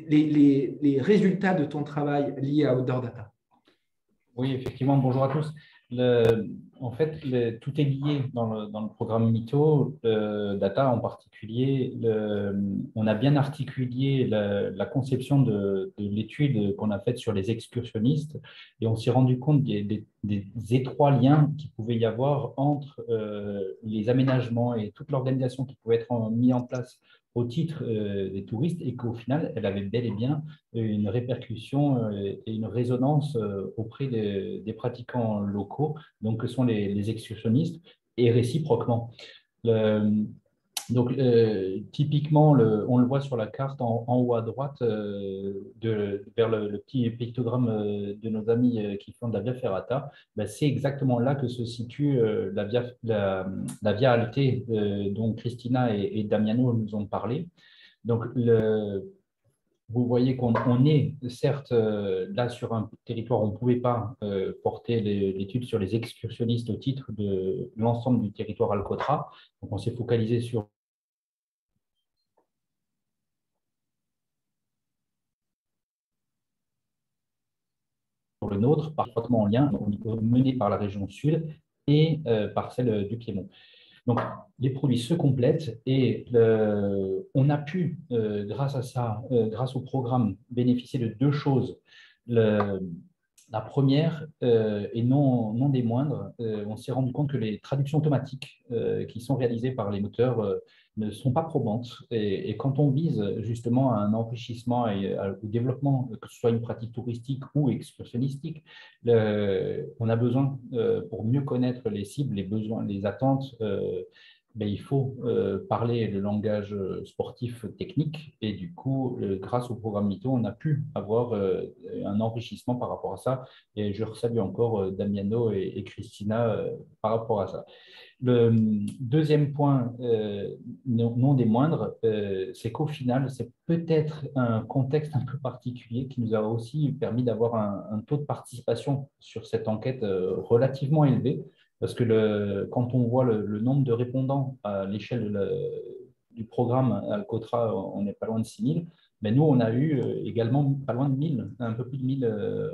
les résultats de ton travail liés à Outdoor Data? Oui, effectivement. Bonjour à tous. En fait, tout est lié dans le programme MITO, Data en particulier. On a bien articulé la conception de l'étude qu'on a faite sur les excursionnistes et on s'est rendu compte des étroits liens qu'il pouvait y avoir entre les aménagements et toute l'organisation qui pouvait être mise en place au titre des touristes et qu'au final, elle avait bel et bien une répercussion et une résonance auprès des pratiquants locaux, donc que sont les excursionnistes, et réciproquement. Typiquement, on le voit sur la carte en haut à droite, vers le petit pictogramme de nos amis qui font de la Via Ferrata. C'est exactement là que se situe la Via Alte dont Christina et Damiano nous ont parlé. Donc, vous voyez qu'on est certes là sur un territoire où on ne pouvait pas porter l'étude sur les excursionnistes au titre de l'ensemble du territoire Alcotra. Donc, on s'est focalisé sur le nôtre, parfaitement en lien, mené par la région sud et par celle du Piémont. Donc, les produits se complètent et on a pu, grâce à ça, grâce au programme, bénéficier de deux choses. La première, et non des moindres, on s'est rendu compte que les traductions automatiques qui sont réalisées par les moteurs ne sont pas probantes. Et quand on vise justement à un enrichissement et au développement, que ce soit une pratique touristique ou excursionnistique, on a besoin, pour mieux connaître les cibles, les besoins, les attentes ben, il faut parler le langage sportif technique. Et du coup, grâce au programme Mito, on a pu avoir un enrichissement par rapport à ça. Et je salue encore Damiano et Christina par rapport à ça. Le deuxième point, non des moindres, c'est qu'au final, c'est peut-être un contexte un peu particulier qui nous a aussi permis d'avoir un taux de participation sur cette enquête relativement élevé. Parce que quand on voit le nombre de répondants à l'échelle du programme Alcotra, on n'est pas loin de 6000. Mais nous, on a eu également pas loin de 1000, un peu plus de 1000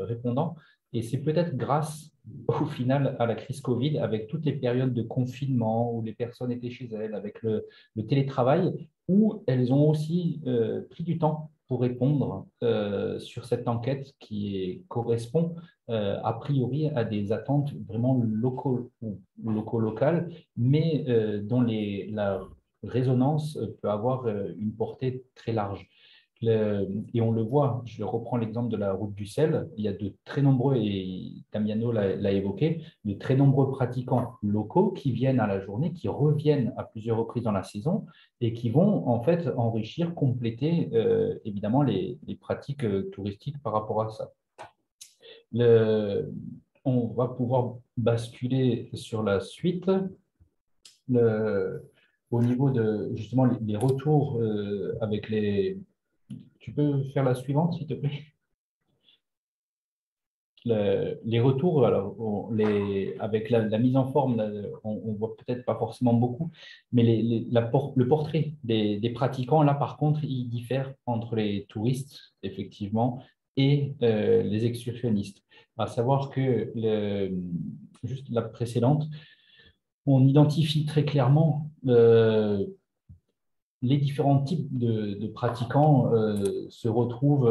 répondants. Et c'est peut-être grâce, au final, à la crise Covid, avec toutes les périodes de confinement où les personnes étaient chez elles, avec le télétravail, où elles ont aussi pris du temps pour répondre sur cette enquête qui correspond a priori à des attentes vraiment locales, mais dont la résonance peut avoir une portée très large. Et on le voit, je reprends l'exemple de la route du sel, il y a de très nombreux, et Damiano l'a évoqué, de très nombreux pratiquants locaux qui viennent à la journée, qui reviennent à plusieurs reprises dans la saison et qui vont en fait enrichir, compléter évidemment les pratiques touristiques par rapport à ça. On va pouvoir basculer sur la suite. Au niveau de justement les retours avec les... Tu peux faire la suivante, s'il te plaît? Les retours, alors, avec la mise en forme, on voit peut-être pas forcément beaucoup, mais le portrait des pratiquants, là, par contre, il diffère entre les touristes, effectivement, et les excursionnistes. À savoir que, juste la précédente, on identifie très clairement les différents types de pratiquants se retrouvent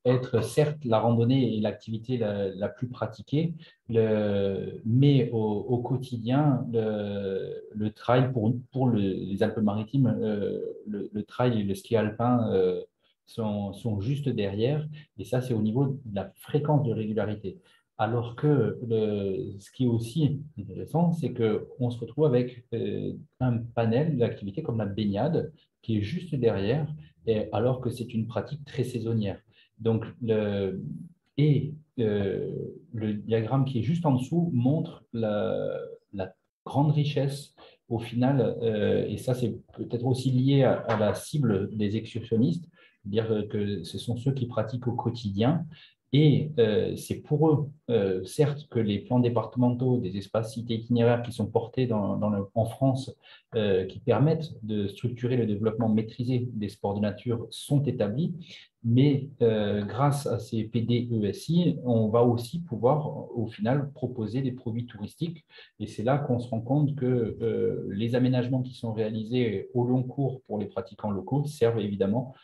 être certes la randonnée et l'activité la plus pratiquée, mais au quotidien, le trail pour les Alpes-Maritimes, le trail et le ski alpin sont juste derrière, et ça c'est au niveau de la fréquence de régularité. Alors que ce qui est aussi intéressant, c'est qu'on se retrouve avec un panel d'activités comme la baignade qui est juste derrière, alors que c'est une pratique très saisonnière. Donc, le diagramme qui est juste en dessous montre la grande richesse au final, et ça c'est peut-être aussi lié à la cible des excursionnistes, dire que ce sont ceux qui pratiquent au quotidien. Et c'est pour eux, certes, que les plans départementaux des espaces cités itinéraires qui sont portés en France, qui permettent de structurer le développement maîtrisé des sports de nature, sont établis. Mais grâce à ces PDESI, on va aussi pouvoir, au final, proposer des produits touristiques. Et c'est là qu'on se rend compte que les aménagements qui sont réalisés au long cours pour les pratiquants locaux servent évidemment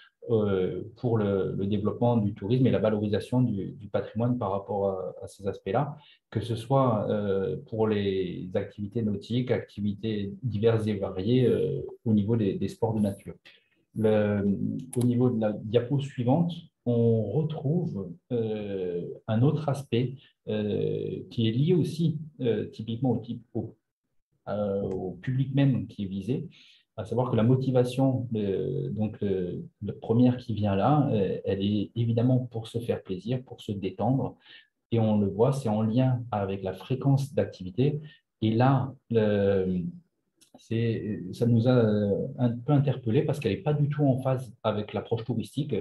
pour le développement du tourisme et la valorisation du patrimoine par rapport à ces aspects-là, que ce soit pour les activités nautiques, activités diverses et variées au niveau des sports de nature. Au niveau de la diapo suivante, on retrouve un autre aspect qui est lié aussi typiquement au public même qui est visé, à savoir que la motivation, donc la première qui vient là, elle est évidemment pour se faire plaisir, pour se détendre, et on le voit, c'est en lien avec la fréquence d'activité. Et là, ça nous a un peu interpellé parce qu'elle n'est pas du tout en phase avec l'approche touristique,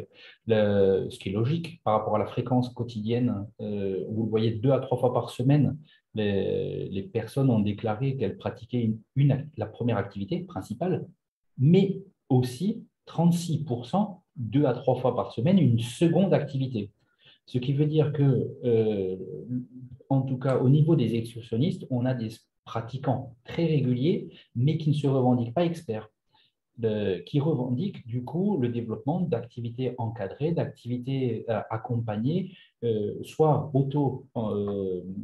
ce qui est logique par rapport à la fréquence quotidienne. Vous le voyez 2 à 3 fois par semaine, les personnes ont déclaré qu'elles pratiquaient la première activité principale, mais aussi 36%, 2 à 3 fois par semaine, une seconde activité. Ce qui veut dire que, en tout cas, au niveau des excursionnistes, on a des pratiquants très réguliers, mais qui ne se revendiquent pas experts, qui revendiquent du coup le développement d'activités encadrées, d'activités accompagnées, soit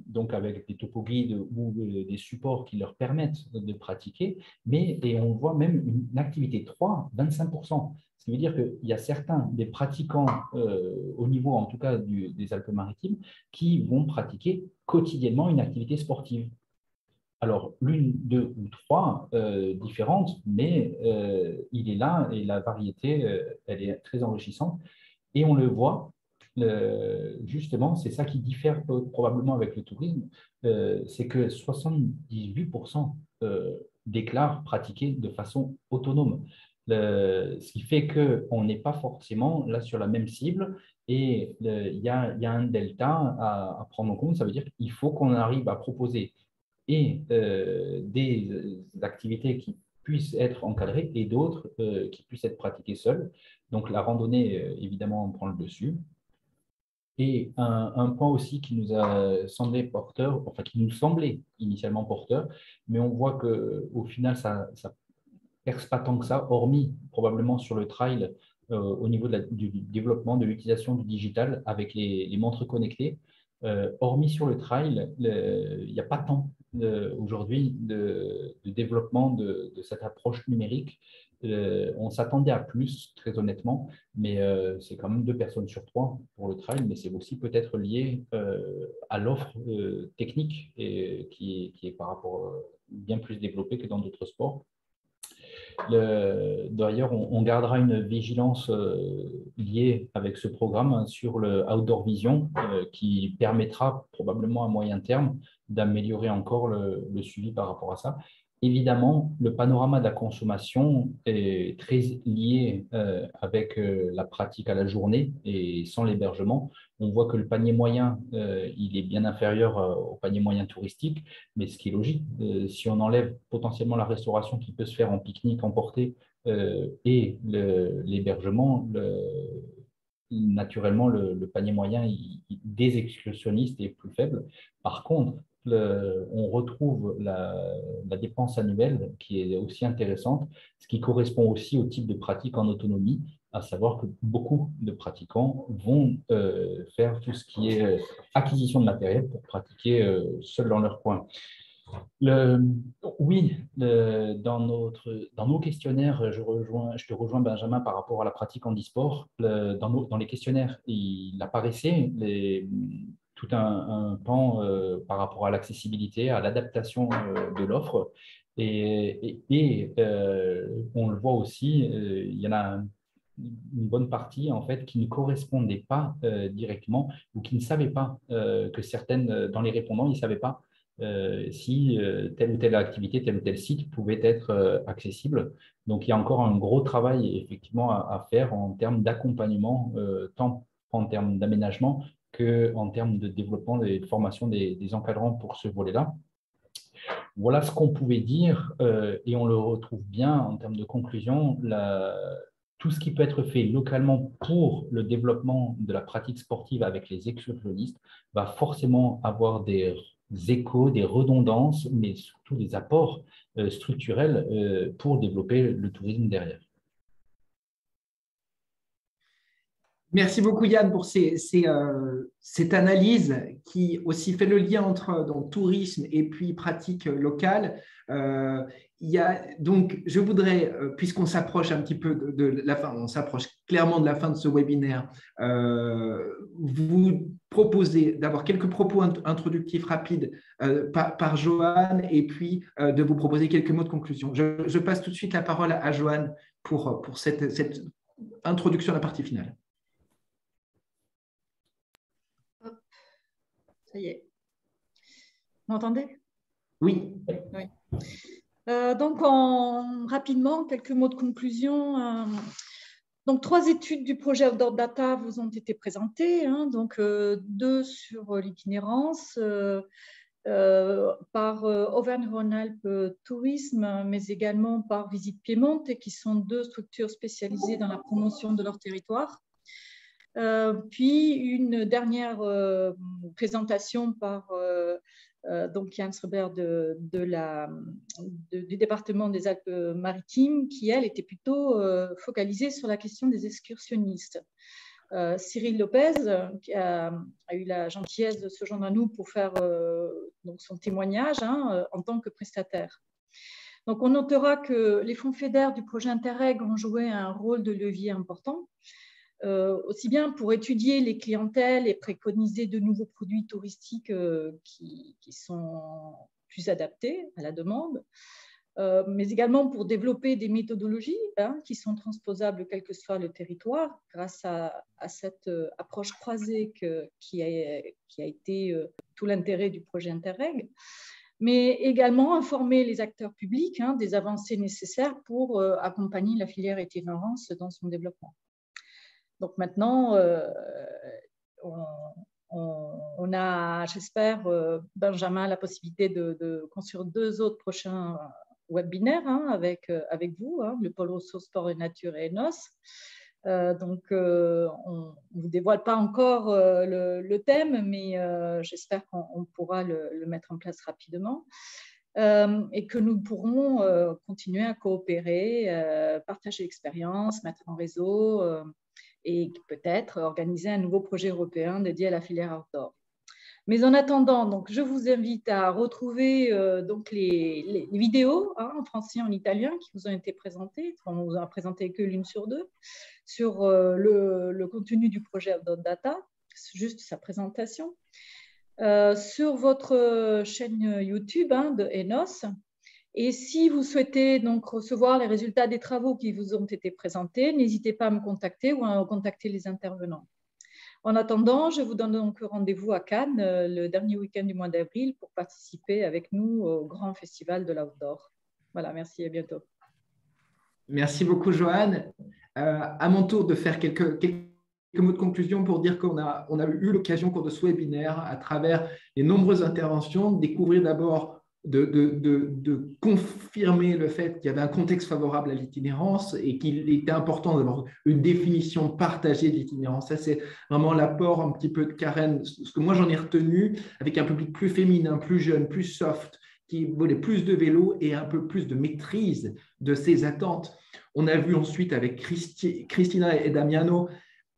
donc avec des topoguides ou des supports qui leur permettent de pratiquer, et on voit même une activité 3, 25%. Ce qui veut dire qu'il y a certains des pratiquants au niveau en tout cas des Alpes-Maritimes qui vont pratiquer quotidiennement une activité sportive. Alors, l'une, deux ou trois différentes, mais il est là et la variété, elle est très enrichissante. Et on le voit, justement, c'est ça qui diffère probablement avec le tourisme, c'est que 78% déclarent pratiquer de façon autonome. Ce qui fait qu'on n'est pas forcément là sur la même cible et il y a un delta à prendre en compte. Ça veut dire qu'il faut qu'on arrive à proposer et des activités qui puissent être encadrées et d'autres qui puissent être pratiquées seules. Donc la randonnée, évidemment, prend le dessus. Et un point aussi qui nous a semblé porteur, enfin qui nous semblait initialement porteur, mais on voit qu'au final, ça perce pas tant que ça, hormis probablement sur le trail au niveau du développement, de l'utilisation du digital avec les montres connectées. Hormis sur le trail, il n'y a pas tant aujourd'hui de développement de cette approche numérique. On s'attendait à plus, très honnêtement, mais c'est quand même 2 personnes sur 3 pour le trail, mais c'est aussi peut-être lié à l'offre technique et qui est par rapport bien plus développée que dans d'autres sports. D'ailleurs, on gardera une vigilance liée avec ce programme sur le Outdoor Vision qui permettra probablement à moyen terme d'améliorer encore le suivi par rapport à ça. Évidemment, le panorama de la consommation est très lié avec la pratique à la journée et sans l'hébergement. On voit que le panier moyen, il est bien inférieur au panier moyen touristique, mais ce qui est logique, si on enlève potentiellement la restauration qui peut se faire en pique-nique emporté et l'hébergement, naturellement, le panier moyen des excursionnistes est plus faible. Par contre, on retrouve la dépense annuelle qui est aussi intéressante, ce qui correspond aussi au type de pratique en autonomie, à savoir que beaucoup de pratiquants vont faire tout ce qui est acquisition de matériel pour pratiquer seuls dans leur coin. Oui, dans nos questionnaires, je te rejoins Benjamin par rapport à la pratique en e-sport. Dans les questionnaires, il apparaissait tout un pan par rapport à l'accessibilité, à l'adaptation de l'offre. Et on le voit aussi, il y en a une bonne partie en fait qui ne correspondait pas directement ou qui ne savaient pas que certaines, dans les répondants, ils ne savaient pas si telle ou telle activité, tel ou tel site pouvait être accessible. Donc, il y a encore un gros travail effectivement à faire en termes d'accompagnement, tant en termes d'aménagement qu'en termes de développement et de formation des encadrants pour ce volet-là. Voilà ce qu'on pouvait dire et on le retrouve bien en termes de conclusion. Tout ce qui peut être fait localement pour le développement de la pratique sportive avec les excursionnistes va forcément avoir des échos, des redondances, mais surtout des apports structurels pour développer le tourisme derrière. Merci beaucoup Yann pour cette analyse qui aussi fait le lien entre donc, tourisme et puis pratique locale. Donc, je voudrais, puisqu'on s'approche un petit peu de la fin, on s'approche clairement de la fin de ce webinaire, vous proposer d'avoir quelques propos introductifs rapides par Joanne et puis de vous proposer quelques mots de conclusion. Je passe tout de suite la parole à Joanne pour cette introduction à la partie finale. Ça y est. Vous m'entendez? Oui. Oui. Donc, rapidement, quelques mots de conclusion. Donc, 3 études du projet Outdoor Data vous ont été présentées. Donc, 2 sur l'itinérance par Auvergne-Rhône-Alpes Tourisme, mais également par Visite Piémont, qui sont 2 structures spécialisées dans la promotion de leur territoire. Puis une dernière présentation par donc Yann Schreiber du département des Alpes-Maritimes qui, elle, était plutôt focalisée sur la question des excursionnistes. Cyril Lopez, qui a eu la gentillesse de se joindre à nous pour faire donc son témoignage en tant que prestataire. Donc, on notera que les fonds FEDER du projet Interreg ont joué un rôle de levier important, aussi bien pour étudier les clientèles et préconiser de nouveaux produits touristiques qui sont plus adaptée à la demande, mais également pour développer des méthodologies qui sont transposables quel que soit le territoire grâce à cette approche croisée qui a été tout l'intérêt du projet Interreg, mais également informer les acteurs publics des avancées nécessaires pour accompagner la filière itinérance dans son développement. Donc maintenant, on a, j'espère, Benjamin, la possibilité de construire 2 autres prochains webinaire avec vous, le pôle ressources, sport et nature et ENOS. Donc, on ne vous dévoile pas encore le thème, mais j'espère qu'on pourra le mettre en place rapidement et que nous pourrons continuer à coopérer, partager l'expérience, mettre en réseau et peut-être organiser un nouveau projet européen dédié à la filière outdoor. Mais en attendant, donc, je vous invite à retrouver donc les vidéos en français et en italien qui vous ont été présentées. On ne vous en a présenté que l'une sur 2 sur le contenu du projet Outdoor Data, juste sa présentation. Sur votre chaîne YouTube de ENOS. Et si vous souhaitez donc recevoir les résultats des travaux qui vous ont été présentés, n'hésitez pas à me contacter ou à contacter les intervenants. En attendant, je vous donne donc rendez-vous à Cannes le dernier week-end du mois d'avril pour participer avec nous au grand festival de l'outdoor. Voilà, merci et à bientôt. Merci beaucoup, Joanne. À mon tour de faire quelques mots de conclusion pour dire qu'on a eu l'occasion au cours de ce webinaire, à travers les nombreuses interventions, de découvrir d'abord de confirmer le fait qu'il y avait un contexte favorable à l'itinérance et qu'il était important d'avoir une définition partagée de l'itinérance. Ça, c'est vraiment l'apport un petit peu de Karen. Ce que moi, j'en ai retenu, avec un public plus féminin, plus jeune, plus soft, qui voulait plus de vélo et un peu plus de maîtrise de ses attentes. On a vu ensuite avec Christina et Damiano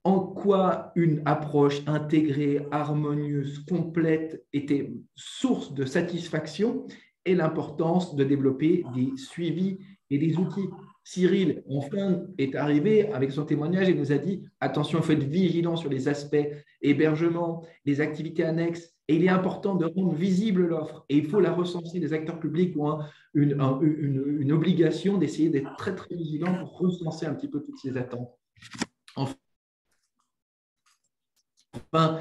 en quoi une approche intégrée, harmonieuse, complète était source de satisfaction et l'importance de développer des suivis et des outils. Cyril, enfin, est arrivé avec son témoignage et nous a dit « Attention, il faut être vigilant sur les aspects hébergement, les activités annexes, et il est important de rendre visible l'offre et il faut la recenser. Les acteurs publics ont une obligation d'essayer d'être très, très vigilants pour recenser un petit peu toutes ces attentes. » Enfin,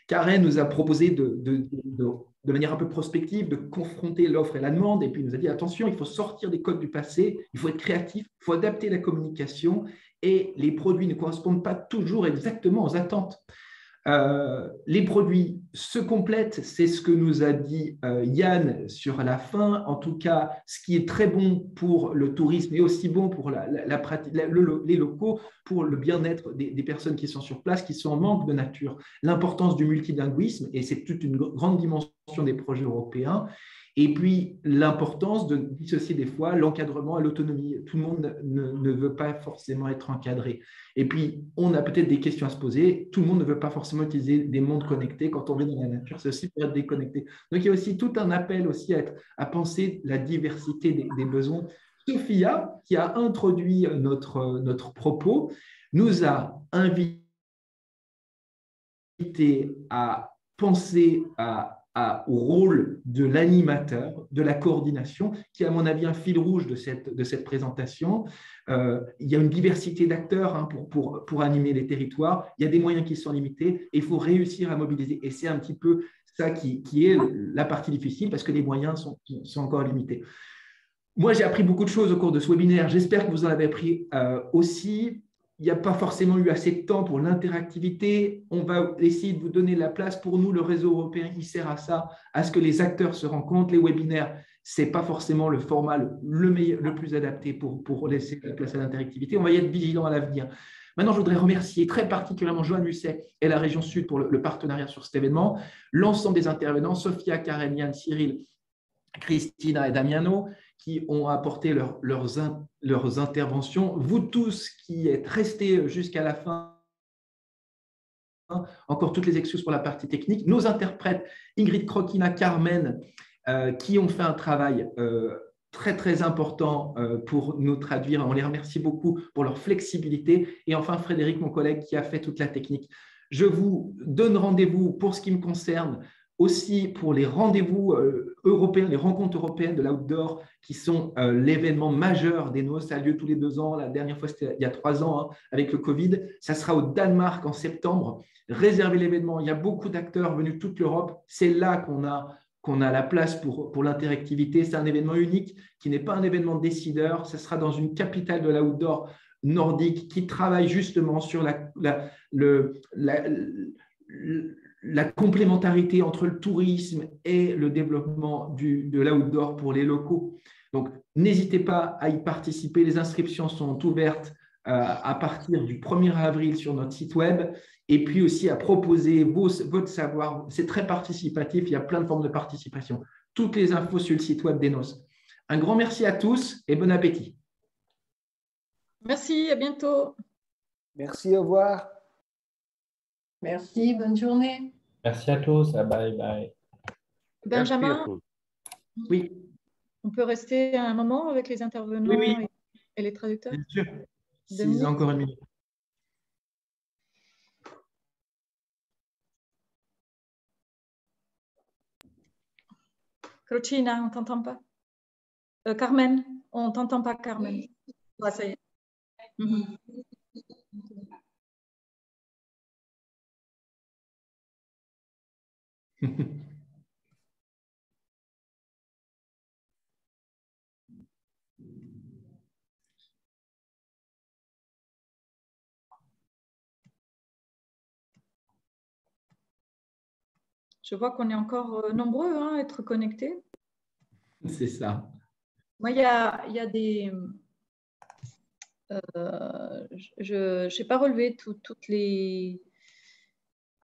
Karen nous a proposé de manière un peu prospective de confronter l'offre et la demande et puis il nous a dit attention, il faut sortir des codes du passé, il faut être créatif, il faut adapter la communication et les produits ne correspondent pas toujours exactement aux attentes. Les produits se complètent, c'est ce que nous a dit Yann sur la fin. En tout cas, ce qui est très bon pour le tourisme est aussi bon pour les locaux, pour le bien-être des personnes qui sont sur place, qui sont en manque de nature. L'importance du multilinguisme, et c'est toute une grande dimension des projets européens. Et puis, l'importance de dissocier des fois l'encadrement à l'autonomie. Tout le monde ne veut pas forcément être encadré. Et puis, on a peut-être des questions à se poser. Tout le monde ne veut pas forcément utiliser des mondes connectés. Quand on vit dans la nature, c'est aussi pour être déconnecté. Donc, il y a aussi tout un appel aussi à penser la diversité des besoins. Sophia, qui a introduit notre propos, nous a invités à penser au rôle de l'animateur, de la coordination, qui est à mon avis un fil rouge de cette présentation. Il y a une diversité d'acteurs pour animer les territoires, il y a des moyens qui sont limités et il faut réussir à mobiliser. Et c'est un petit peu ça qui est la partie difficile parce que les moyens sont encore limités. Moi, j'ai appris beaucoup de choses au cours de ce webinaire. J'espère que vous en avez appris aussi. Il n'y a pas forcément eu assez de temps pour l'interactivité. On va essayer de vous donner la place. Pour nous, le réseau européen, il sert à ça, à ce que les acteurs se rencontrent. Les webinaires, ce n'est pas forcément le format le plus adapté pour laisser la place à l'interactivité. On va y être vigilant à l'avenir. Maintenant, je voudrais remercier très particulièrement Joanne Musset et la région Sud pour le partenariat sur cet événement, l'ensemble des intervenants, Sophia, Karen, Yann, Cyril, Christina et Damiano, qui ont apporté leurs interventions. Vous tous qui êtes restés jusqu'à la fin, encore toutes les excuses pour la partie technique. Nos interprètes, Ingrid Krokina, Carmen, qui ont fait un travail très, très important pour nous traduire. On les remercie beaucoup pour leur flexibilité. Et enfin, Frédéric, mon collègue, qui a fait toute la technique. Je vous donne rendez-vous pour ce qui me concerne aussi pour les rendez-vous européens, les rencontres européennes de l'outdoor, qui sont l'événement majeur d'Enos. Ça a lieu tous les 2 ans. La dernière fois, c'était il y a 3 ans, hein, avec le Covid. Ça sera au Danemark en septembre. Réservez l'événement. Il y a beaucoup d'acteurs venus de toute l'Europe. C'est là qu'on a la place pour l'interactivité. C'est un événement unique qui n'est pas un événement décideur. Ça sera dans une capitale de l'outdoor nordique qui travaille justement sur la complémentarité entre le tourisme et le développement de l'outdoor pour les locaux. Donc, n'hésitez pas à y participer. Les inscriptions sont ouvertes à partir du 1er avril sur notre site web, et puis aussi à proposer votre savoir. C'est très participatif, il y a plein de formes de participation. Toutes les infos sur le site web d'Enos. Un grand merci à tous et bon appétit. Merci, à bientôt. Merci, au revoir. Merci, bonne journée. Merci à tous, bye bye. Benjamin, oui. On peut rester un moment avec les intervenants et les traducteurs? Bien sûr. Si encore une minute. Crocina, on ne t'entend pas. Carmen, on ne t'entend pas, Carmen. Ah, ça y est. Je vois qu'on est encore nombreux à être connectés. C'est ça. Moi, il y a des... je n'ai pas relevé toutes les